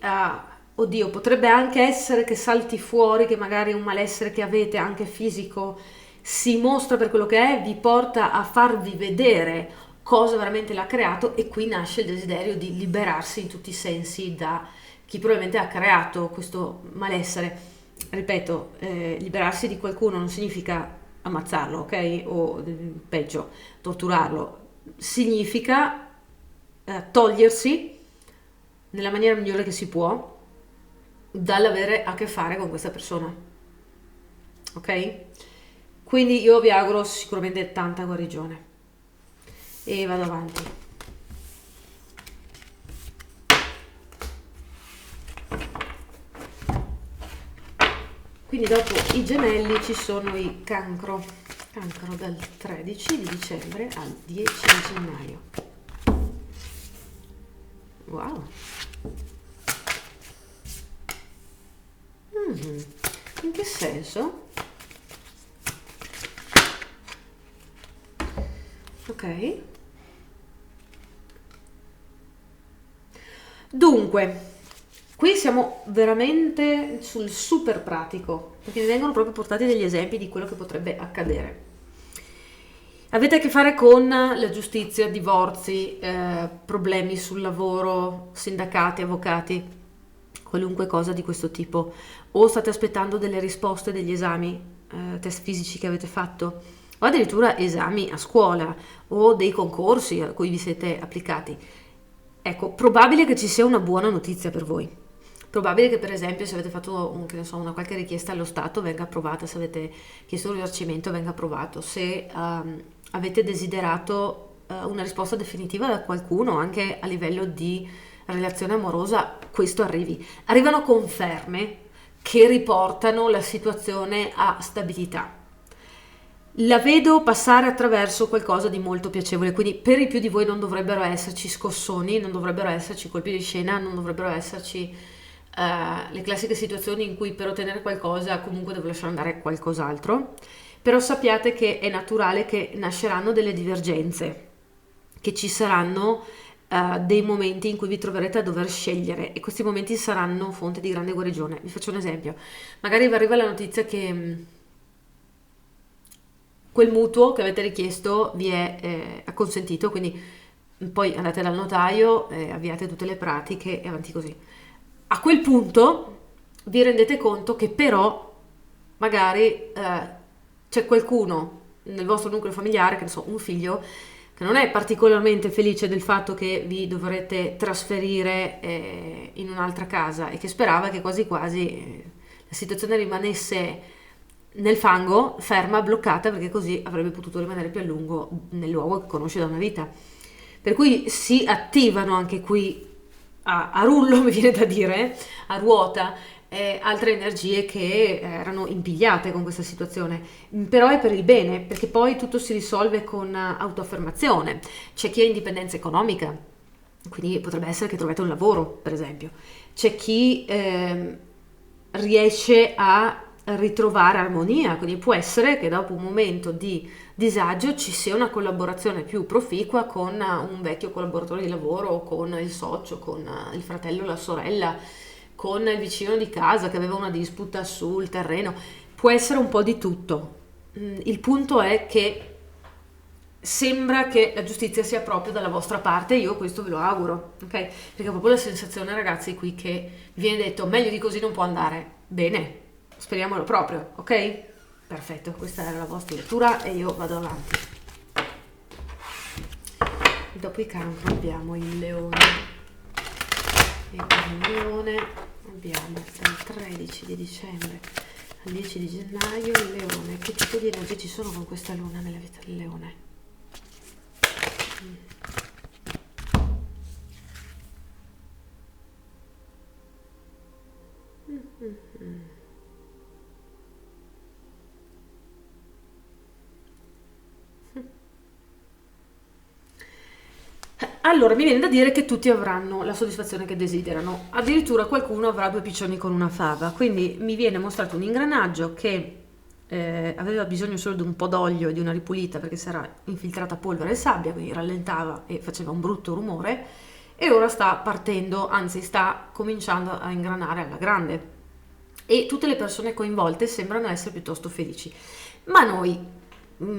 oddio, potrebbe anche essere che salti fuori, che magari un malessere che avete, anche fisico, si mostra per quello che è, vi porta a farvi vedere cosa veramente l'ha creato e qui nasce il desiderio di liberarsi in tutti i sensi da chi probabilmente ha creato questo malessere. Ripeto, liberarsi di qualcuno non significa ammazzarlo, ok? O peggio, torturarlo. Significa togliersi nella maniera migliore che si può dall'avere a che fare con questa persona, ok? Quindi io vi auguro sicuramente tanta guarigione e vado avanti. Quindi dopo i gemelli ci sono i cancro dal 13 di dicembre al 10 di gennaio. Wow. In che senso? Ok. Dunque, qui siamo veramente sul super pratico, perché mi vengono proprio portati degli esempi di quello che potrebbe accadere. Avete a che fare con la giustizia, divorzi, problemi sul lavoro, sindacati, avvocati, qualunque cosa di questo tipo. O state aspettando delle risposte degli esami, test fisici che avete fatto, o addirittura esami a scuola o dei concorsi a cui vi siete applicati. Ecco, probabile che ci sia una buona notizia per voi. Probabile che per esempio se avete fatto una qualche richiesta allo Stato venga approvata, se avete chiesto un risarcimento venga approvato, se avete desiderato una risposta definitiva da qualcuno anche a livello di relazione amorosa, questo arrivi. Arrivano conferme che riportano la situazione a stabilità. La vedo passare attraverso qualcosa di molto piacevole, quindi per i più di voi non dovrebbero esserci scossoni, non dovrebbero esserci colpi di scena, non dovrebbero esserci le classiche situazioni in cui per ottenere qualcosa comunque devo lasciare andare qualcos'altro, però sappiate che è naturale che nasceranno delle divergenze, che ci saranno dei momenti in cui vi troverete a dover scegliere e questi momenti saranno fonte di grande guarigione. Vi faccio un esempio, magari vi arriva la notizia che quel mutuo che avete richiesto vi è acconsentito, quindi poi andate dal notaio, avviate tutte le pratiche e avanti così. A quel punto vi rendete conto che però magari c'è qualcuno nel vostro nucleo familiare, che ne so, un figlio, che non è particolarmente felice del fatto che vi dovrete trasferire in un'altra casa e che sperava che quasi quasi la situazione rimanesse nel fango, ferma, bloccata, perché così avrebbe potuto rimanere più a lungo nel luogo che conosce da una vita. Per cui si attivano anche qui a rullo, mi viene da dire, a ruota, altre energie che erano impigliate con questa situazione, però è per il bene, perché poi tutto si risolve con autoaffermazione. C'è chi ha indipendenza economica, quindi potrebbe essere che trovate un lavoro, per esempio. C'è chi riesce a ritrovare armonia, quindi può essere che dopo un momento di disagio ci sia una collaborazione più proficua con un vecchio collaboratore di lavoro, con il socio, con il fratello, la sorella, con il vicino di casa che aveva una disputa sul terreno. Può essere un po' di tutto. Il punto è che sembra che la giustizia sia proprio dalla vostra parte, io questo ve lo auguro, ok? Perché ho proprio la sensazione, ragazzi, qui che vi viene detto meglio di così non può andare. Bene, speriamolo proprio, ok? Perfetto, questa era la vostra lettura e io vado avanti. dopo i cancro abbiamo il leone. E per il leone abbiamo dal 13 di dicembre al 10 di gennaio il leone. Che tipo di energie ci sono con questa luna nella vita del leone? Allora, mi viene da dire che tutti avranno la soddisfazione che desiderano, addirittura qualcuno avrà due piccioni con una fava, quindi mi viene mostrato un ingranaggio che aveva bisogno solo di un po' d'olio e di una ripulita perché si era infiltrata polvere e sabbia, quindi rallentava e faceva un brutto rumore, e ora sta partendo, anzi sta cominciando a ingranare alla grande, e tutte le persone coinvolte sembrano essere piuttosto felici. Ma noi,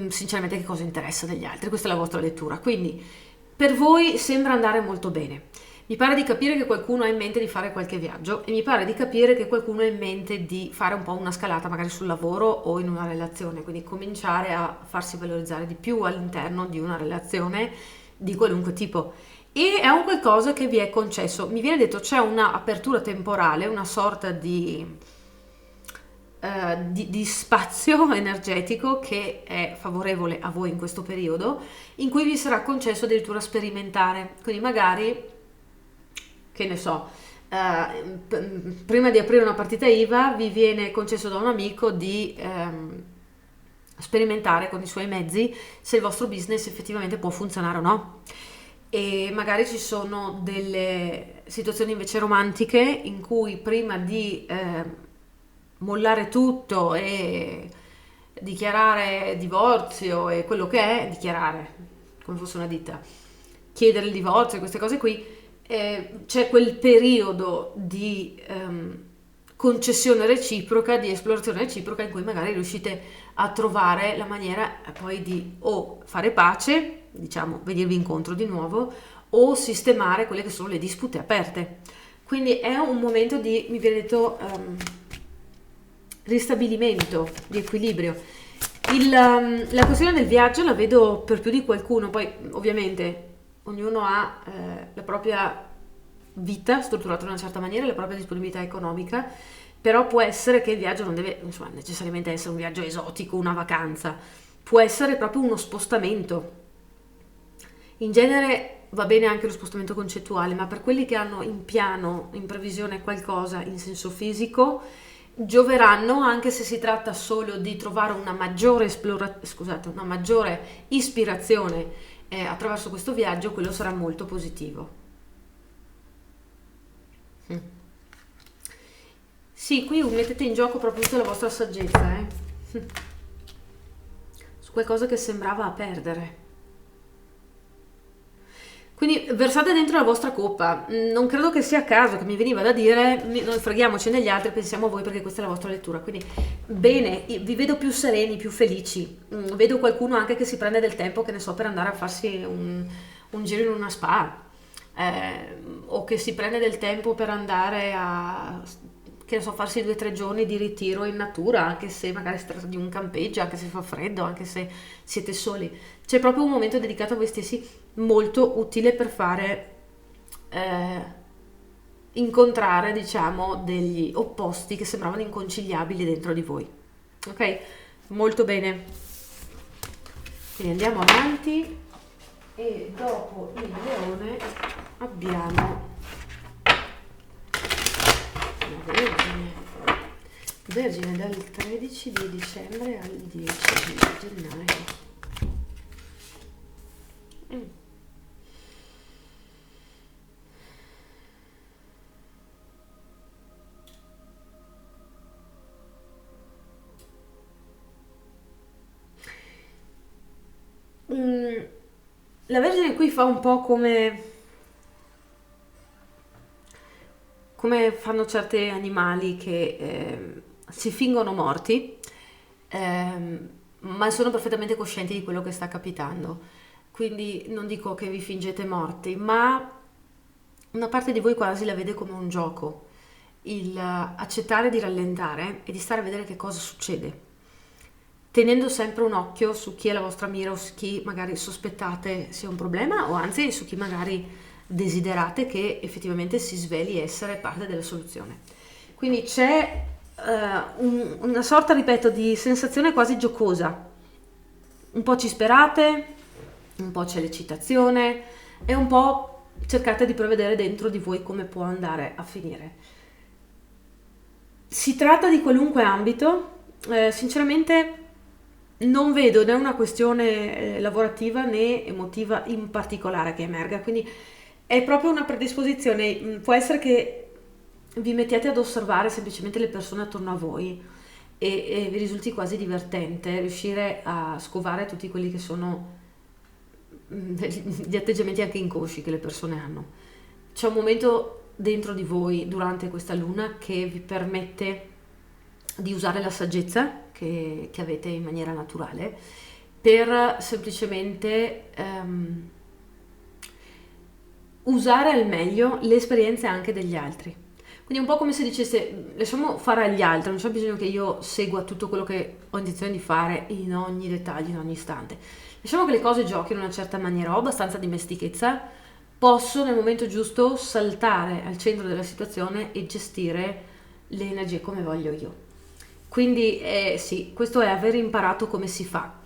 sinceramente, che cosa interessa degli altri? Questa è la vostra lettura, quindi per voi sembra andare molto bene. Mi pare di capire che qualcuno ha in mente di fare qualche viaggio e mi pare di capire che qualcuno ha in mente di fare un po' una scalata magari sul lavoro o in una relazione, quindi cominciare a farsi valorizzare di più all'interno di una relazione di qualunque tipo. E è un qualcosa che vi è concesso. Mi viene detto c'è una apertura temporale, una sorta di spazio energetico che è favorevole a voi in questo periodo, in cui vi sarà concesso addirittura sperimentare. Quindi magari, che ne so, prima di aprire una partita IVA vi viene concesso da un amico di sperimentare con i suoi mezzi se il vostro business effettivamente può funzionare o no. E magari ci sono delle situazioni invece romantiche in cui prima di mollare tutto e dichiarare divorzio e quello che è, dichiarare come fosse una ditta, chiedere il divorzio, queste cose qui, c'è quel periodo di concessione reciproca, di esplorazione reciproca in cui magari riuscite a trovare la maniera poi di o fare pace, diciamo venirvi incontro di nuovo, o sistemare quelle che sono le dispute aperte. Quindi è un momento di, mi viene detto, ristabilimento, di equilibrio. La questione del viaggio la vedo per più di qualcuno, poi ovviamente ognuno ha la propria vita strutturata in una certa maniera, la propria disponibilità economica, però può essere che il viaggio non deve insomma, necessariamente essere un viaggio esotico, una vacanza, può essere proprio uno spostamento. In genere va bene anche lo spostamento concettuale, ma per quelli che hanno in piano, in previsione qualcosa in senso fisico, gioveranno, anche se si tratta solo di trovare una maggiore una maggiore ispirazione attraverso questo viaggio, quello sarà molto positivo. Sì, qui mettete in gioco proprio tutta la vostra saggezza, su qualcosa che sembrava a perdere. Quindi versate dentro la vostra coppa. Non credo che sia a caso che mi veniva da dire non freghiamoci negli altri, pensiamo a voi perché questa è la vostra lettura. Quindi bene, vi vedo più sereni, più felici. Vedo qualcuno anche che si prende del tempo, che ne so, per andare a farsi un giro in una spa, o che si prende del tempo per andare a, che ne so, farsi 2 o 3 giorni di ritiro in natura, anche se magari si tratta di un campeggio, anche se fa freddo, anche se siete soli. C'è proprio un momento dedicato a voi stessi molto utile per fare incontrare, diciamo, degli opposti che sembravano inconciliabili dentro di voi. Ok? Molto bene. Quindi andiamo avanti e dopo il leone abbiamo la Vergine dal 13 di dicembre al 10 di gennaio. La Vergine qui fa un po' come fanno certi animali che si fingono morti, ma sono perfettamente coscienti di quello che sta capitando. Quindi non dico che vi fingete morti, ma una parte di voi quasi la vede come un gioco, il accettare di rallentare e di stare a vedere che cosa succede. tenendo sempre un occhio su chi è la vostra mira o su chi magari sospettate sia un problema, o anzi su chi magari desiderate che effettivamente si sveli essere parte della soluzione. Quindi c'è una sorta, ripeto, di sensazione quasi giocosa. Un po' ci sperate, un po' c'è l'eccitazione e un po' cercate di prevedere dentro di voi come può andare a finire. Si tratta di qualunque ambito, sinceramente non vedo né una questione lavorativa né emotiva in particolare che emerga, quindi è proprio una predisposizione. Può essere che vi mettiate ad osservare semplicemente le persone attorno a voi e vi risulti quasi divertente riuscire a scovare tutti quelli che sono gli atteggiamenti anche inconsci che le persone hanno. C'è un momento dentro di voi durante questa luna che vi permette di usare la saggezza che avete in maniera naturale per semplicemente usare al meglio le esperienze anche degli altri. Quindi un po' come se dicesse: lasciamo fare agli altri, non c'è bisogno che io segua tutto quello che ho intenzione di fare in ogni dettaglio, in ogni istante. Lasciamo che le cose giochino in una certa maniera, ho abbastanza dimestichezza, posso nel momento giusto saltare al centro della situazione e gestire le energie come voglio io. Quindi sì, questo è aver imparato come si fa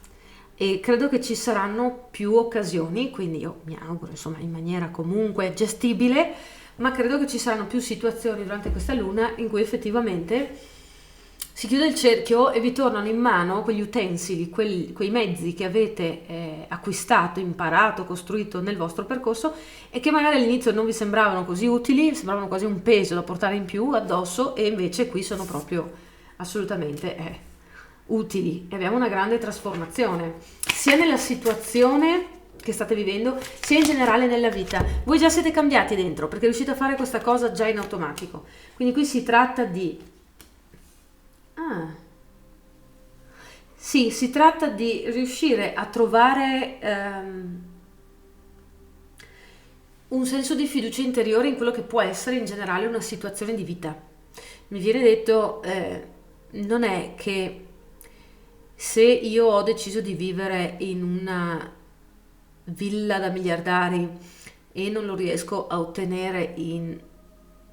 e credo che ci saranno più occasioni, quindi io mi auguro insomma in maniera comunque gestibile, ma credo che ci saranno più situazioni durante questa luna in cui effettivamente si chiude il cerchio e vi tornano in mano quegli utensili, quei mezzi che avete acquistato, imparato, costruito nel vostro percorso e che magari all'inizio non vi sembravano così utili, sembravano quasi un peso da portare in più addosso, e invece qui sono proprio assolutamente utili e abbiamo una grande trasformazione sia nella situazione che state vivendo sia in generale nella vita. Voi già siete cambiati dentro perché riuscite a fare questa cosa già in automatico, quindi qui si tratta di sì, si tratta di riuscire a trovare un senso di fiducia interiore in quello che può essere in generale una situazione di vita. Mi viene detto non è che se io ho deciso di vivere in una villa da miliardari e non lo riesco a ottenere in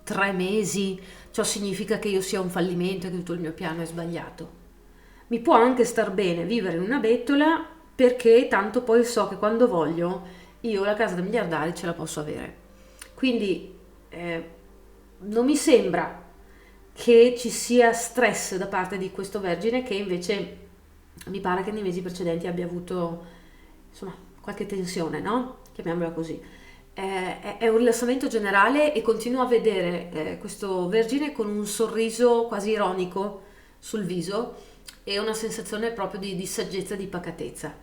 3 mesi, ciò significa che io sia un fallimento e che tutto il mio piano è sbagliato. Mi può anche star bene vivere in una bettola perché tanto poi so che quando voglio io la casa da miliardari ce la posso avere. Quindi non mi sembra che ci sia stress da parte di questo Vergine, che invece mi pare che nei mesi precedenti abbia avuto insomma qualche tensione, no? Chiamiamola così. È un rilassamento generale e continuo a vedere questo Vergine con un sorriso quasi ironico sul viso e una sensazione proprio di saggezza, di pacatezza.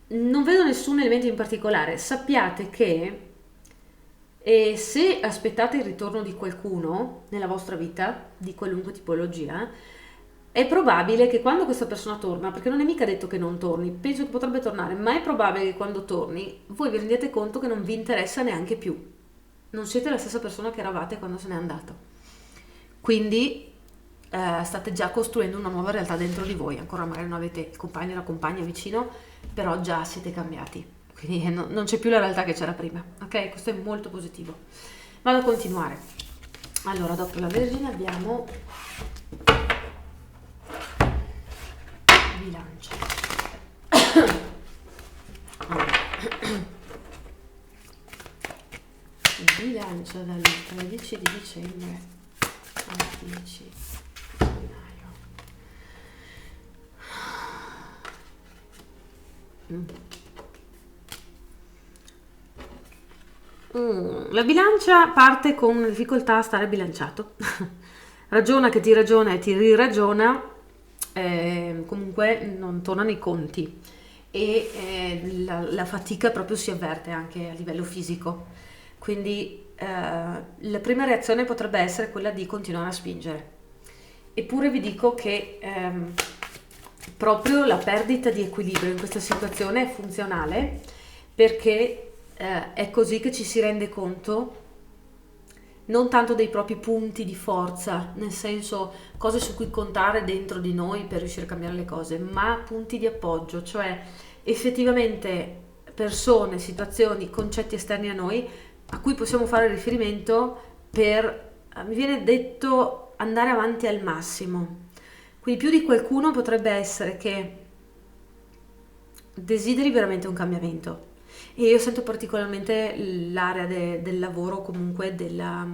Non vedo nessun elemento in particolare. Sappiate che se aspettate il ritorno di qualcuno nella vostra vita, di qualunque tipologia, è probabile che quando questa persona torna, perché non è mica detto che non torni, penso che potrebbe tornare, ma è probabile che quando torni voi vi rendiate conto che non vi interessa neanche più. Non siete la stessa persona che eravate quando se n'è andato. Quindi state già costruendo una nuova realtà dentro di voi. Ancora magari non avete il compagno o la compagna vicino, però già siete cambiati. Quindi non c'è più la realtà che c'era prima. Ok? Questo è molto positivo. Vado a continuare. Allora, dopo la Vergine abbiamo Bilancia. Allora. Bilancia dal 13 di dicembre al 10 gennaio. La bilancia parte con una difficoltà a stare bilanciato. Ragiona che ti ragiona e ti riragiona, comunque non tornano i conti e la fatica proprio si avverte anche a livello fisico. Quindi la prima reazione potrebbe essere quella di continuare a spingere. Eppure vi dico che proprio la perdita di equilibrio in questa situazione è funzionale, perché è così che ci si rende conto non tanto dei propri punti di forza, nel senso cose su cui contare dentro di noi per riuscire a cambiare le cose, ma punti di appoggio, cioè effettivamente persone, situazioni, concetti esterni a noi a cui possiamo fare riferimento per, mi viene detto, andare avanti al massimo. Quindi più di qualcuno potrebbe essere che desideri veramente un cambiamento. E io sento particolarmente l'area del lavoro, comunque della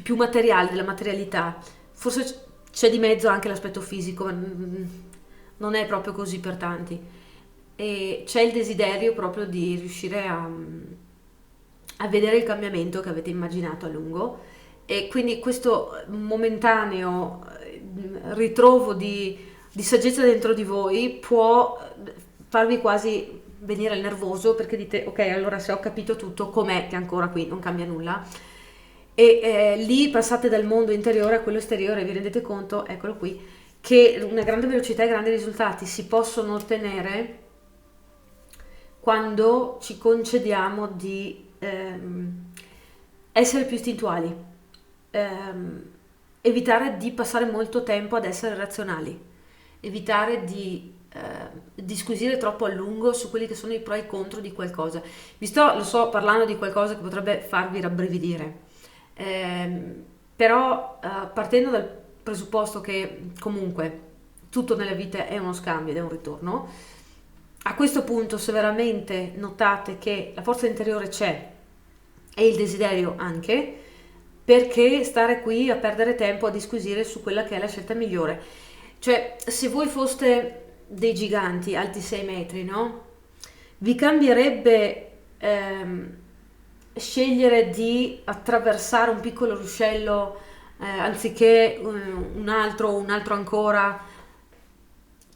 più materiale, della materialità. Forse c'è di mezzo anche l'aspetto fisico, ma non è proprio così per tanti. E c'è il desiderio proprio di riuscire a vedere il cambiamento che avete immaginato a lungo, e quindi questo momentaneo ritrovo di saggezza dentro di voi può farvi quasi venire il nervoso, perché dite ok, allora se ho capito tutto, com'è che ancora qui non cambia nulla? E lì passate dal mondo interiore a quello esteriore e vi rendete conto, eccolo qui, che una grande velocità e grandi risultati si possono ottenere quando ci concediamo di essere più istintuali, evitare di passare molto tempo ad essere razionali, evitare di disquisire troppo a lungo su quelli che sono i pro e i contro di qualcosa. Lo so, parlando di qualcosa che potrebbe farvi rabbrividire, però partendo dal presupposto che comunque tutto nella vita è uno scambio ed è un ritorno, a questo punto se veramente notate che la forza interiore c'è e il desiderio anche, perché stare qui a perdere tempo a disquisire su quella che è la scelta migliore? Cioè, se voi foste dei giganti alti 6 metri, no? Vi cambierebbe scegliere di attraversare un piccolo ruscello anziché un altro ancora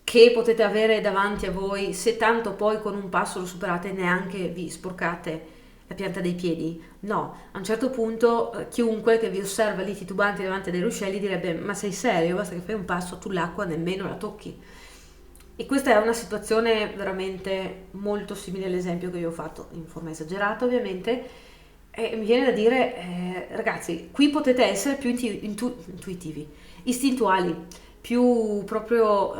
che potete avere davanti a voi, se tanto poi con un passo lo superate e neanche vi sporcate la pianta dei piedi? No, a un certo punto chiunque che vi osserva lì titubanti davanti a dei ruscelli direbbe: ma sei serio? Basta che fai un passo, tu l'acqua nemmeno la tocchi. E questa è una situazione veramente molto simile all'esempio che io ho fatto, in forma esagerata ovviamente, e mi viene da dire, ragazzi, qui potete essere più intuitivi, istintuali, più proprio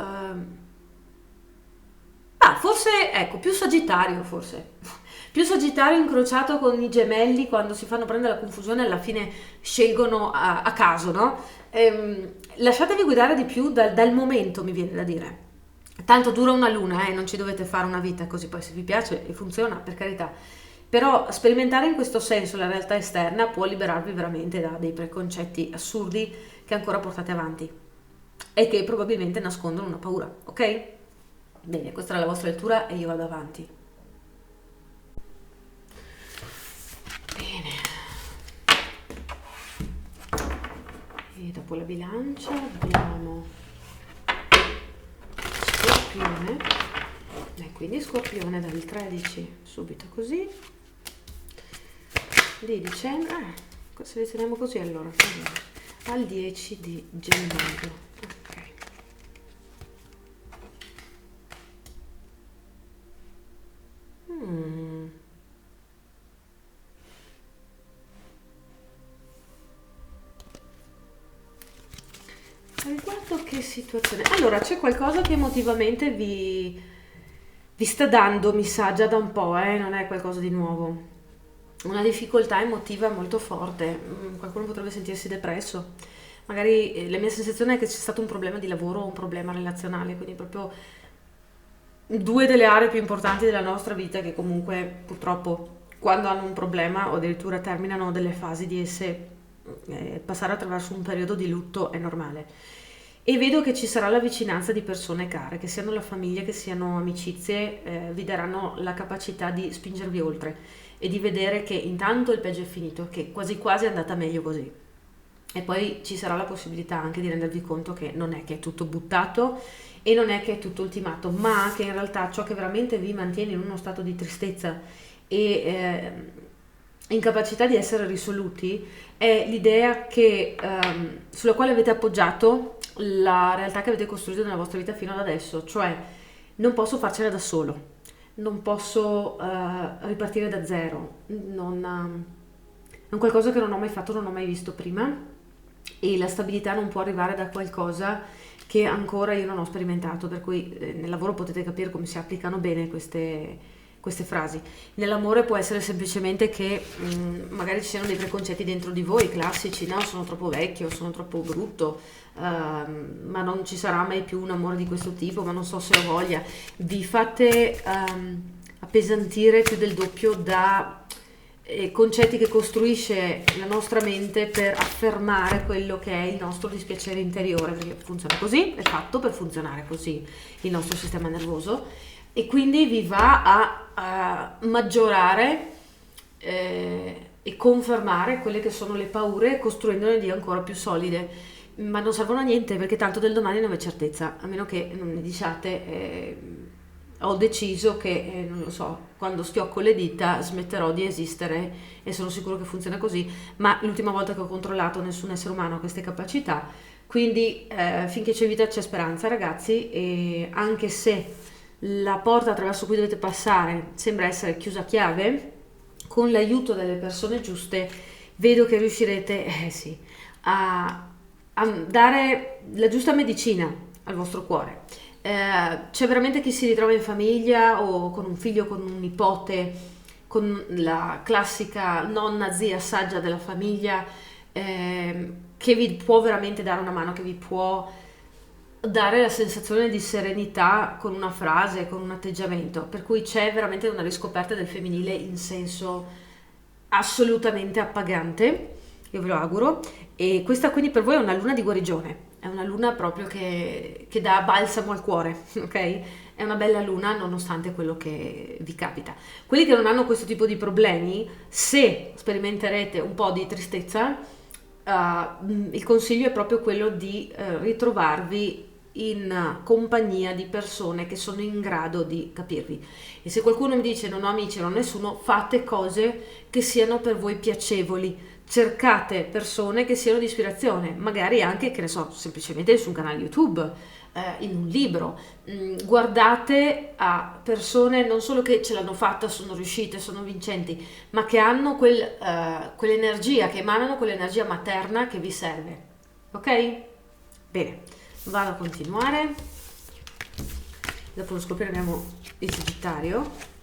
forse ecco, più Sagittario, forse più Sagittario incrociato con i Gemelli, quando si fanno prendere la confusione alla fine scelgono a caso, no? Lasciatevi guidare di più dal momento, mi viene da dire. Tanto dura una luna, non ci dovete fare una vita, così poi se vi piace e funziona, per carità. Però sperimentare in questo senso la realtà esterna può liberarvi veramente da dei preconcetti assurdi che ancora portate avanti e che probabilmente nascondono una paura, ok? Bene, questa era la vostra lettura e io vado avanti. Bene. E dopo la bilancia abbiamo Scorpione, e quindi Scorpione dal 13 subito così, di dicembre, selezioniamo così allora, al 10 di gennaio. Riguardo che situazione? Allora, c'è qualcosa che emotivamente vi sta dando, mi sa, già da un po', non è qualcosa di nuovo. Una difficoltà emotiva molto forte. Qualcuno potrebbe sentirsi depresso. Magari la mia sensazione è che c'è stato un problema di lavoro o un problema relazionale, quindi proprio due delle aree più importanti della nostra vita che comunque purtroppo quando hanno un problema o addirittura terminano delle fasi di esse, passare attraverso un periodo di lutto è normale. E vedo che ci sarà la vicinanza di persone care, che siano la famiglia, che siano amicizie, vi daranno la capacità di spingervi oltre e di vedere che intanto il peggio è finito, che quasi quasi è andata meglio così. E poi ci sarà la possibilità anche di rendervi conto che non è che è tutto buttato e non è che è tutto ultimato, ma che in realtà ciò che veramente vi mantiene in uno stato di tristezza e incapacità di essere risoluti è l'idea che sulla quale avete appoggiato la realtà che avete costruito nella vostra vita fino ad adesso, cioè non posso farcela da solo, non posso ripartire da zero, non è un qualcosa che non ho mai fatto, non ho mai visto prima, e la stabilità non può arrivare da qualcosa che ancora io non ho sperimentato, per cui nel lavoro potete capire come si applicano bene queste frasi. Nell'amore può essere semplicemente che magari ci siano dei preconcetti dentro di voi, classici, no, sono troppo vecchio, sono troppo brutto, ma non ci sarà mai più un amore di questo tipo, ma non so se ho voglia. Vi fate appesantire più del doppio da concetti che costruisce la nostra mente per affermare quello che è il nostro dispiacere interiore, perché funziona così, è fatto per funzionare così il nostro sistema nervoso, e quindi vi va a maggiorare e confermare quelle che sono le paure, costruendone di ancora più solide, ma non servono a niente, perché tanto del domani non è certezza, a meno che non mi diciate ho deciso che, non lo so, quando schiocco le dita smetterò di esistere, e sono sicuro che funziona così, ma l'ultima volta che ho controllato nessun essere umano ha queste capacità, quindi finché c'è vita c'è speranza, ragazzi, e anche se la porta attraverso cui dovete passare sembra essere chiusa a chiave, con l'aiuto delle persone giuste vedo che riuscirete a dare la giusta medicina al vostro cuore. C'è veramente chi si ritrova in famiglia o con un figlio, con un nipote, con la classica nonna, zia saggia della famiglia, che vi può veramente dare una mano, che vi può dare la sensazione di serenità con una frase, con un atteggiamento, per cui c'è veramente una riscoperta del femminile in senso assolutamente appagante, io ve lo auguro, e questa quindi per voi è una luna di guarigione, è una luna proprio che dà balsamo al cuore, ok? È una bella luna nonostante quello che vi capita. Quelli che non hanno questo tipo di problemi, se sperimenterete un po' di tristezza, il consiglio è proprio quello di ritrovarvi in compagnia di persone che sono in grado di capirvi. E se qualcuno mi dice non ho amici, non ho nessuno, fate cose che siano per voi piacevoli, cercate persone che siano di ispirazione, magari anche, che ne so, semplicemente su un canale YouTube, in un libro, guardate a persone non solo che ce l'hanno fatta, sono riuscite, sono vincenti, ma che hanno quell'energia, che emanano quell'energia materna che vi serve, ok? Bene, vado a continuare. Dopo lo scopriremo il Sagittario.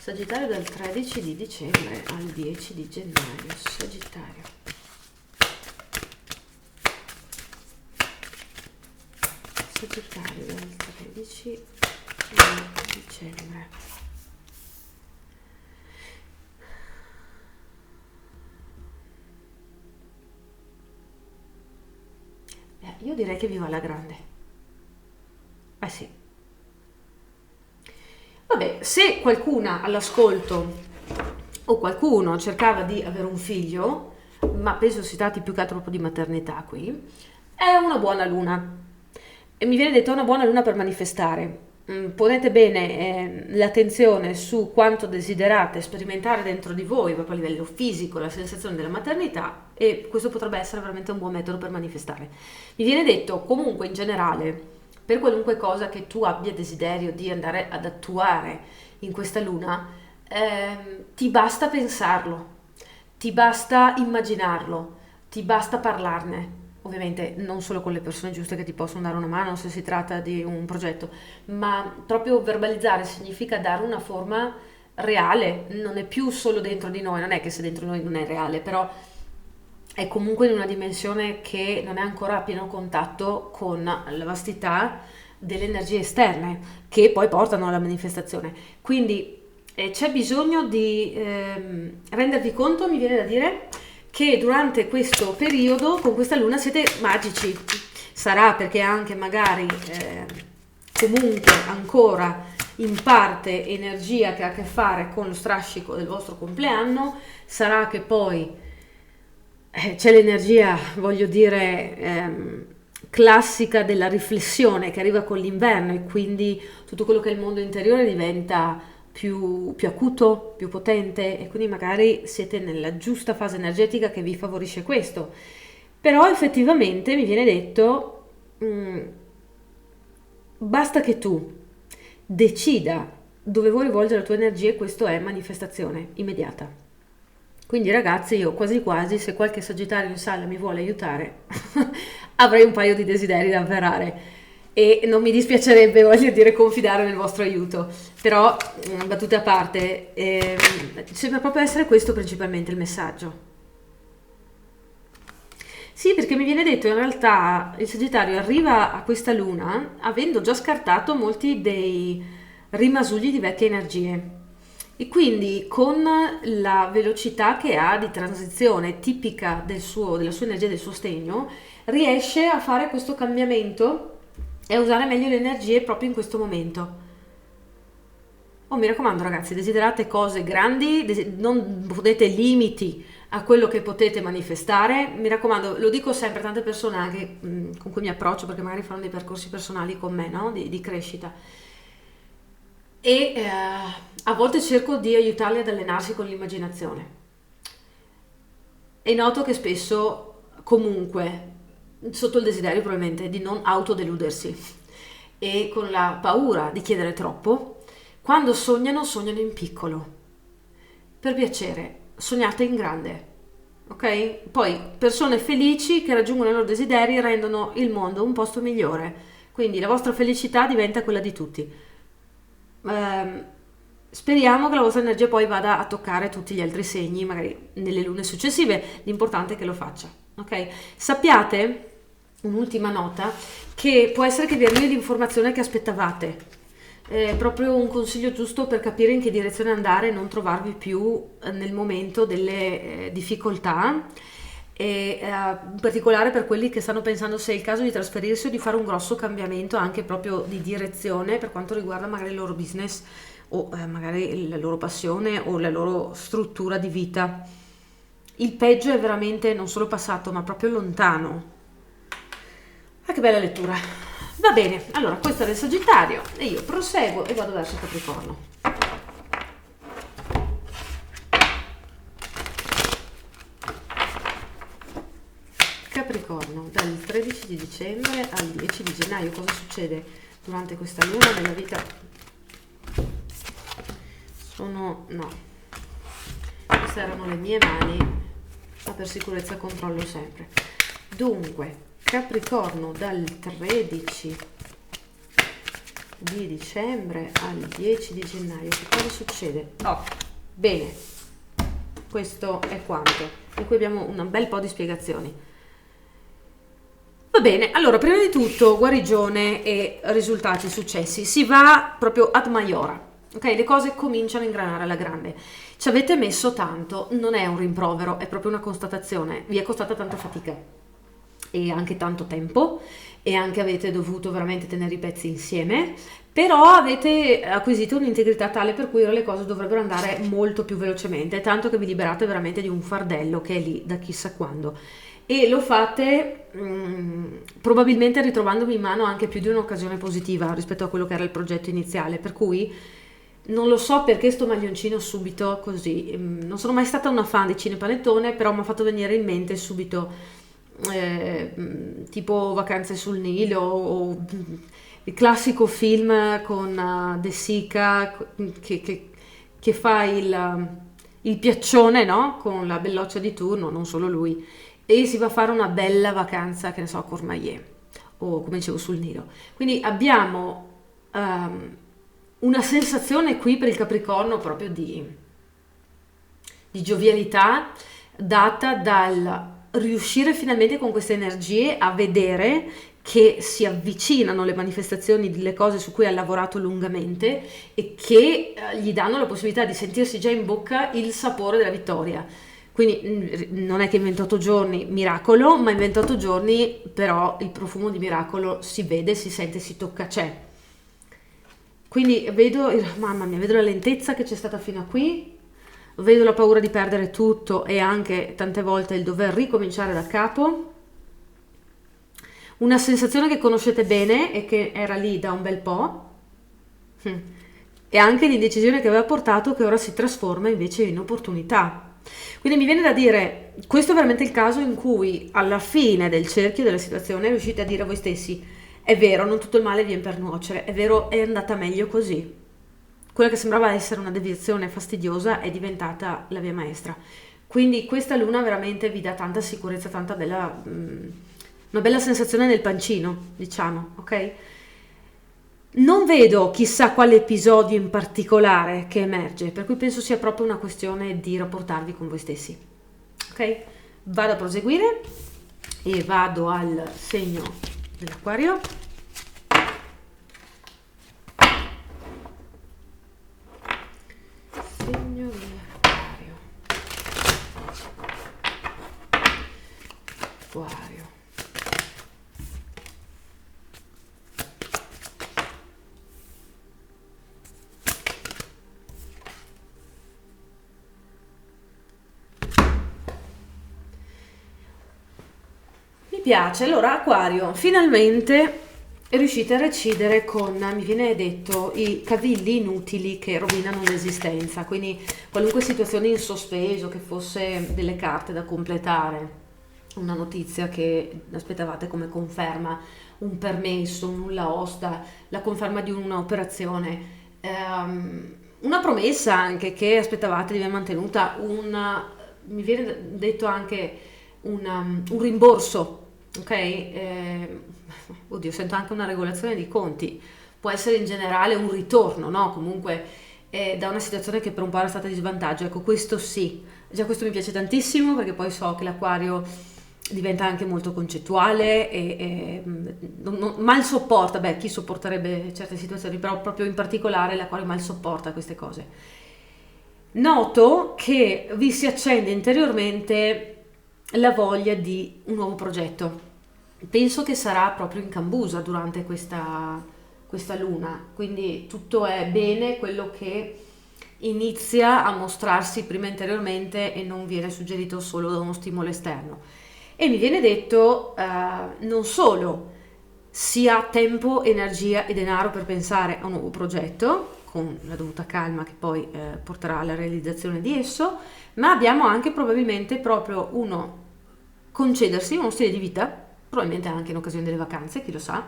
Sagittario dal 13 di dicembre al 10 di gennaio. Sagittario. Sagittario dal 13 di dicembre. Io direi che vi va alla grande. Sì. Vabbè, se qualcuna all'ascolto o qualcuno cercava di avere un figlio, ma penso si tratti più che altro proprio di maternità qui, è una buona luna. E mi viene detto è una buona luna per manifestare. Ponete bene l'attenzione su quanto desiderate sperimentare dentro di voi, proprio a livello fisico, la sensazione della maternità, e questo potrebbe essere veramente un buon metodo per manifestare. Mi viene detto comunque in generale, per qualunque cosa che tu abbia desiderio di andare ad attuare in questa luna, ti basta pensarlo, ti basta immaginarlo, ti basta parlarne. Ovviamente non solo con le persone giuste che ti possono dare una mano se si tratta di un progetto, ma proprio verbalizzare significa dare una forma reale, non è più solo dentro di noi, non è che se dentro di noi non è reale, però è comunque in una dimensione che non è ancora a pieno contatto con la vastità delle energie esterne che poi portano alla manifestazione. Quindi c'è bisogno di rendervi conto, mi viene da dire, che durante questo periodo con questa luna siete magici. Sarà perché anche magari comunque ancora in parte energia che ha a che fare con lo strascico del vostro compleanno, sarà che poi c'è l'energia, voglio dire, classica della riflessione che arriva con l'inverno, e quindi tutto quello che è il mondo interiore diventa più acuto, più potente, e quindi magari siete nella giusta fase energetica che vi favorisce questo. Però effettivamente mi viene detto mm, basta che tu decida dove vuoi rivolgere la tua energia e questo è manifestazione immediata. Quindi ragazzi, io quasi quasi, se qualche Sagittario in sala mi vuole aiutare, avrei un paio di desideri da avverare e non mi dispiacerebbe, voglio dire, confidare nel vostro aiuto. Però, battute a parte, sembra proprio essere questo principalmente il messaggio. Sì, perché mi viene detto in realtà il Sagittario arriva a questa luna avendo già scartato molti dei rimasugli di vecchie energie. E quindi con la velocità che ha di transizione tipica della sua energia, del suo stegno, riesce a fare questo cambiamento e a usare meglio le energie proprio in questo momento. Oh, mi raccomando ragazzi, desiderate cose grandi, non ponete limiti a quello che potete manifestare. Mi raccomando, lo dico sempre a tante persone anche con cui mi approccio, perché magari fanno dei percorsi personali con me, no? Di crescita. E a volte cerco di aiutarli ad allenarsi con l'immaginazione. E noto che spesso, comunque, sotto il desiderio probabilmente di non autodeludersi e con la paura di chiedere troppo, quando sognano, sognano in piccolo. Per piacere, sognate in grande, ok? Poi persone felici che raggiungono i loro desideri rendono il mondo un posto migliore. Quindi la vostra felicità diventa quella di tutti. Speriamo che la vostra energia poi vada a toccare tutti gli altri segni, magari nelle lune successive. L'importante è che lo faccia, ok? Sappiate, un'ultima nota, che può essere che vi arrivi l'informazione che aspettavate. Proprio un consiglio giusto per capire in che direzione andare e non trovarvi più nel momento delle difficoltà, e in particolare per quelli che stanno pensando se è il caso di trasferirsi o di fare un grosso cambiamento anche proprio di direzione per quanto riguarda magari il loro business o magari la loro passione o la loro struttura di vita. Il peggio è veramente non solo passato ma proprio lontano. Ah, che bella lettura. Va bene, allora questo era il Sagittario e io proseguo e vado verso Capricorno. Capricorno, dal 13 di dicembre al 10 di gennaio. Cosa succede durante questa luna nella vita? No, queste erano le mie mani, ma per sicurezza controllo sempre. Dunque, Capricorno dal 13 di dicembre al 10 di gennaio. Che cosa succede? Oh, bene, questo è quanto. E qui abbiamo un bel po' di spiegazioni. Va bene, allora, prima di tutto, guarigione e risultati, successi. Si va proprio ad maiora. Ok, le cose cominciano a ingranare alla grande. Ci avete messo tanto, non è un rimprovero, è proprio una constatazione. Vi è costata tanta fatica e anche tanto tempo e anche avete dovuto veramente tenere i pezzi insieme, però avete acquisito un'integrità tale per cui ora le cose dovrebbero andare molto più velocemente, tanto che vi liberate veramente di un fardello che è lì da chissà quando. E lo fate probabilmente ritrovandovi in mano anche più di un'occasione positiva rispetto a quello che era il progetto iniziale, per cui non lo so perché sto maglioncino subito così. Non sono mai stata una fan di cinepanettone, però mi ha fatto venire in mente subito tipo Vacanze sul Nilo o il classico film con De Sica che fa il piaccione, no? Con la belloccia di turno, non solo lui, e si va a fare una bella vacanza, che ne so, a Courmayeur o come dicevo sul Nilo. Quindi abbiamo una sensazione qui per il Capricorno proprio di giovialità data dal riuscire finalmente con queste energie a vedere che si avvicinano le manifestazioni delle cose su cui ha lavorato lungamente e che gli danno la possibilità di sentirsi già in bocca il sapore della vittoria. Quindi non è che in 28 giorni miracolo, ma in 28 giorni però il profumo di miracolo si vede, si sente, si tocca, c'è. Quindi vedo, mamma mia, vedo la lentezza che c'è stata fino a qui, vedo la paura di perdere tutto e anche tante volte il dover ricominciare da capo, una sensazione che conoscete bene e che era lì da un bel po', e anche l'indecisione che aveva portato che ora si trasforma invece in opportunità. Quindi mi viene da dire, questo è veramente il caso in cui alla fine del cerchio della situazione riuscite a dire a voi stessi, è vero, non tutto il male viene per nuocere, è vero, è andata meglio così. Quella che sembrava essere una deviazione fastidiosa è diventata la via maestra. Quindi questa luna veramente vi dà tanta sicurezza, tanta bella, una bella sensazione nel pancino, diciamo, ok? Non vedo chissà quale episodio in particolare che emerge, per cui penso sia proprio una questione di rapportarvi con voi stessi. Ok? Vado a proseguire e vado al segno dell'Acquario. Segno dell'Acquario. Acquario. Mi piace, allora Acquario, finalmente riuscite a recidere con, mi viene detto, i cavilli inutili che rovinano l'esistenza, quindi qualunque situazione in sospeso, che fosse delle carte da completare, una notizia che aspettavate come conferma, un permesso, un nulla osta, la conferma di un'operazione, una promessa anche che aspettavate di aver mantenuta, mi viene detto anche un rimborso, ok? Oddio, sento anche una regolazione di conti, può essere in generale un ritorno, no? Comunque da una situazione che per un po' era stata di svantaggio, ecco questo sì, già questo mi piace tantissimo perché poi so che l'Acquario diventa anche molto concettuale e mal sopporta, beh chi sopporterebbe certe situazioni, però proprio in particolare l'Acquario mal sopporta queste cose. Noto che vi si accende interiormente la voglia di un nuovo progetto. Penso che sarà proprio in cambusa durante questa luna, quindi tutto è bene quello che inizia a mostrarsi prima interiormente e non viene suggerito solo da uno stimolo esterno. E mi viene detto non solo si ha tempo, energia e denaro per pensare a un nuovo progetto, con la dovuta calma che poi porterà alla realizzazione di esso, ma abbiamo anche probabilmente proprio uno concedersi uno stile di vita, probabilmente anche in occasione delle vacanze, chi lo sa,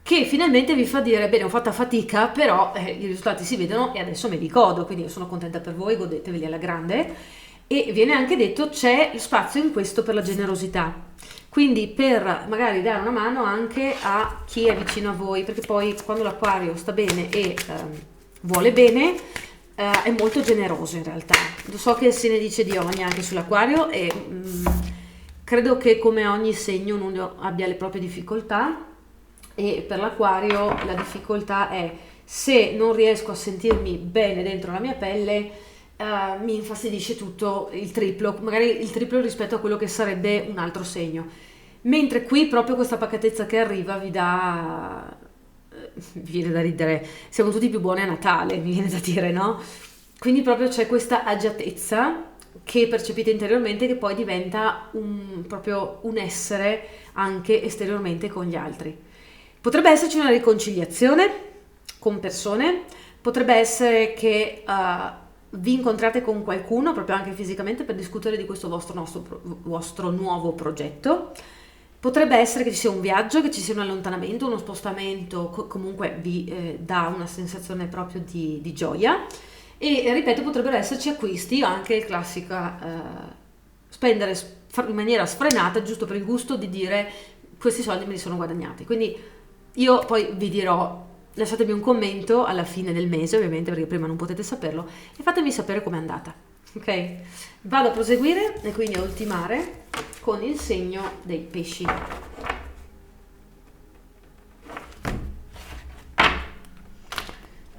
che finalmente vi fa dire, bene, ho fatto fatica, però i risultati si vedono e adesso me li godo, quindi io sono contenta per voi, godeteveli alla grande. E viene anche detto c'è spazio in questo per la generosità, quindi per magari dare una mano anche a chi è vicino a voi, perché poi quando l'Acquario sta bene e vuole bene è molto generoso in realtà. Lo so che se ne dice di ogni anche sull'Acquario e credo che come ogni segno ognuno abbia le proprie difficoltà e per l'Acquario la difficoltà è se non riesco a sentirmi bene dentro la mia pelle mi infastidisce tutto il triplo, magari il triplo rispetto a quello che sarebbe un altro segno. Mentre qui proprio questa pacatezza che arriva vi dà, mi viene da ridere, siamo tutti più buoni a Natale, mi viene da dire, no? Quindi proprio c'è questa agiatezza che percepite interiormente che poi diventa proprio un essere anche esteriormente con gli altri. Potrebbe esserci una riconciliazione con persone, potrebbe essere che vi incontrate con qualcuno, proprio anche fisicamente, per discutere di questo vostro nuovo progetto. Potrebbe essere che ci sia un viaggio, che ci sia un allontanamento, uno spostamento, comunque vi dà una sensazione proprio di gioia. E ripeto, potrebbero esserci acquisti, anche il classica spendere in maniera sfrenata, giusto per il gusto di dire questi soldi me li sono guadagnati. Quindi io poi vi dirò, lasciatemi un commento alla fine del mese, ovviamente, perché prima non potete saperlo, e fatemi sapere com'è andata. Ok? Vado a proseguire e quindi a ultimare con il segno dei pesci.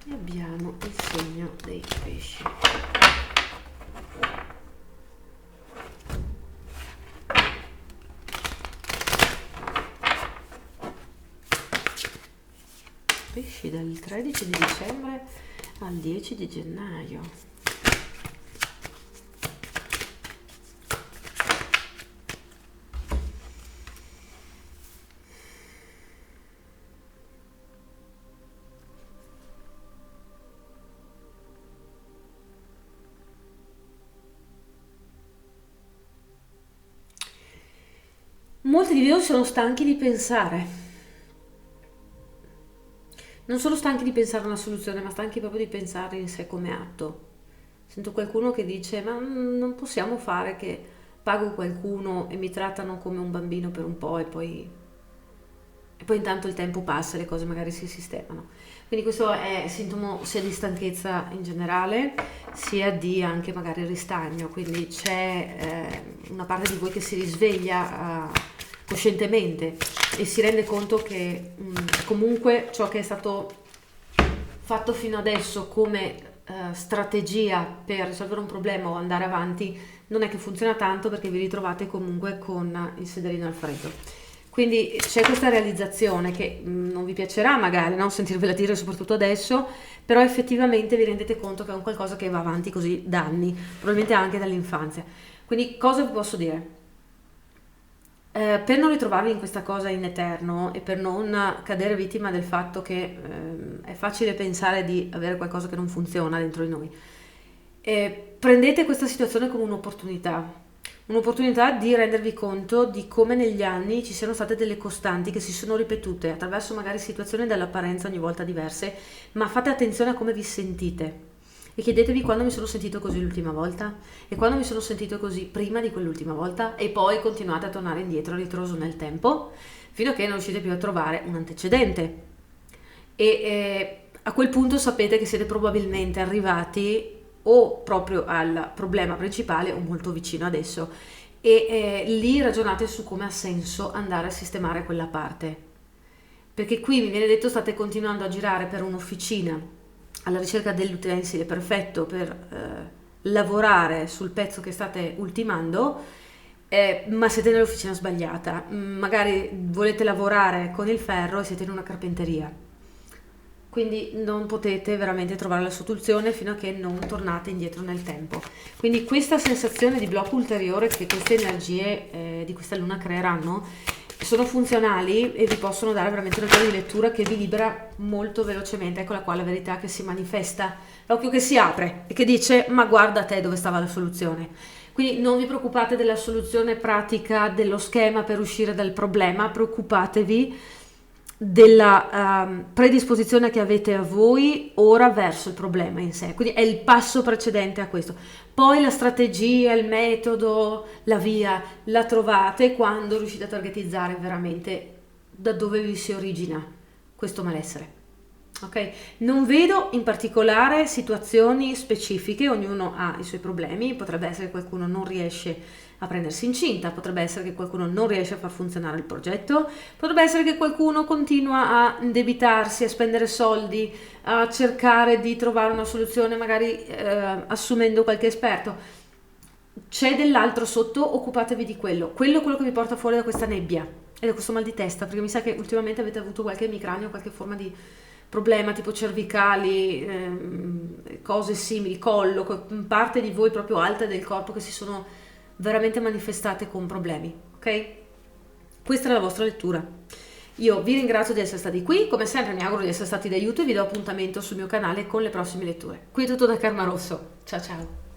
E abbiamo il segno dei pesci. Pesci dal 13 di dicembre al 10 di gennaio. Molti di voi sono stanchi di pensare. Non solo stanchi di pensare a una soluzione, ma stanchi proprio di pensare in sé come atto. Sento qualcuno che dice, ma non possiamo fare che pago qualcuno e mi trattano come un bambino per un po' e poi intanto il tempo passa e le cose magari si sistemano. Quindi questo è sintomo sia di stanchezza in generale, sia di anche magari ristagno. Quindi c'è una parte di voi che si risveglia coscientemente e si rende conto che comunque ciò che è stato fatto fino adesso come strategia per risolvere un problema o andare avanti non è che funziona tanto, perché vi ritrovate comunque con il sederino al freddo. Quindi c'è questa realizzazione che non vi piacerà magari, no? Sentirvela dire soprattutto adesso, però effettivamente vi rendete conto che è un qualcosa che va avanti così da anni, probabilmente anche dall'infanzia. Quindi cosa vi posso dire? Per non ritrovarvi in questa cosa in eterno e per non cadere vittima del fatto che è facile pensare di avere qualcosa che non funziona dentro di noi, prendete questa situazione come un'opportunità di rendervi conto di come negli anni ci siano state delle costanti che si sono ripetute attraverso magari situazioni dall'apparenza ogni volta diverse, ma fate attenzione a come vi sentite e chiedetevi quando mi sono sentito così l'ultima volta e quando mi sono sentito così prima di quell'ultima volta, e poi continuate a tornare indietro a ritroso nel tempo fino a che non riuscite più a trovare un antecedente e a quel punto sapete che siete probabilmente arrivati o proprio al problema principale o molto vicino adesso e lì ragionate su come ha senso andare a sistemare quella parte, perché qui mi viene detto state continuando a girare per un'officina alla ricerca dell'utensile perfetto per lavorare sul pezzo che state ultimando, ma siete nell'officina sbagliata. Magari volete lavorare con il ferro e siete in una carpenteria, quindi non potete veramente trovare la soluzione fino a che non tornate indietro nel tempo. Quindi questa sensazione di blocco ulteriore che queste energie di questa luna creeranno sono funzionali e vi possono dare veramente una chiave di lettura che vi libera molto velocemente. Eccola qua la verità che si manifesta, l'occhio che si apre e che dice: ma guarda te dove stava la soluzione. Quindi non vi preoccupate della soluzione pratica, dello schema per uscire dal problema, preoccupatevi della predisposizione che avete a voi ora verso il problema in sé. Quindi è il passo precedente a questo. Poi la strategia, il metodo, la via la trovate quando riuscite a targetizzare veramente da dove vi si origina questo malessere. Ok? Non vedo in particolare situazioni specifiche, ognuno ha i suoi problemi. Potrebbe essere che qualcuno non riesce a prendersi incinta, potrebbe essere che qualcuno non riesce a far funzionare il progetto, potrebbe essere che qualcuno continua a indebitarsi, a spendere soldi, a cercare di trovare una soluzione magari assumendo qualche esperto. C'è dell'altro sotto, occupatevi di quello. Quello è quello che vi porta fuori da questa nebbia e da questo mal di testa, perché mi sa che ultimamente avete avuto qualche emicrania, qualche forma di problema tipo cervicali, cose simili, collo, parte di voi proprio alte del corpo che si sono veramente manifestate con problemi, ok? Questa è la vostra lettura. Io vi ringrazio di essere stati qui, come sempre mi auguro di essere stati d'aiuto e vi do appuntamento sul mio canale con le prossime letture. Qui è tutto da Karma Rosso, ciao ciao!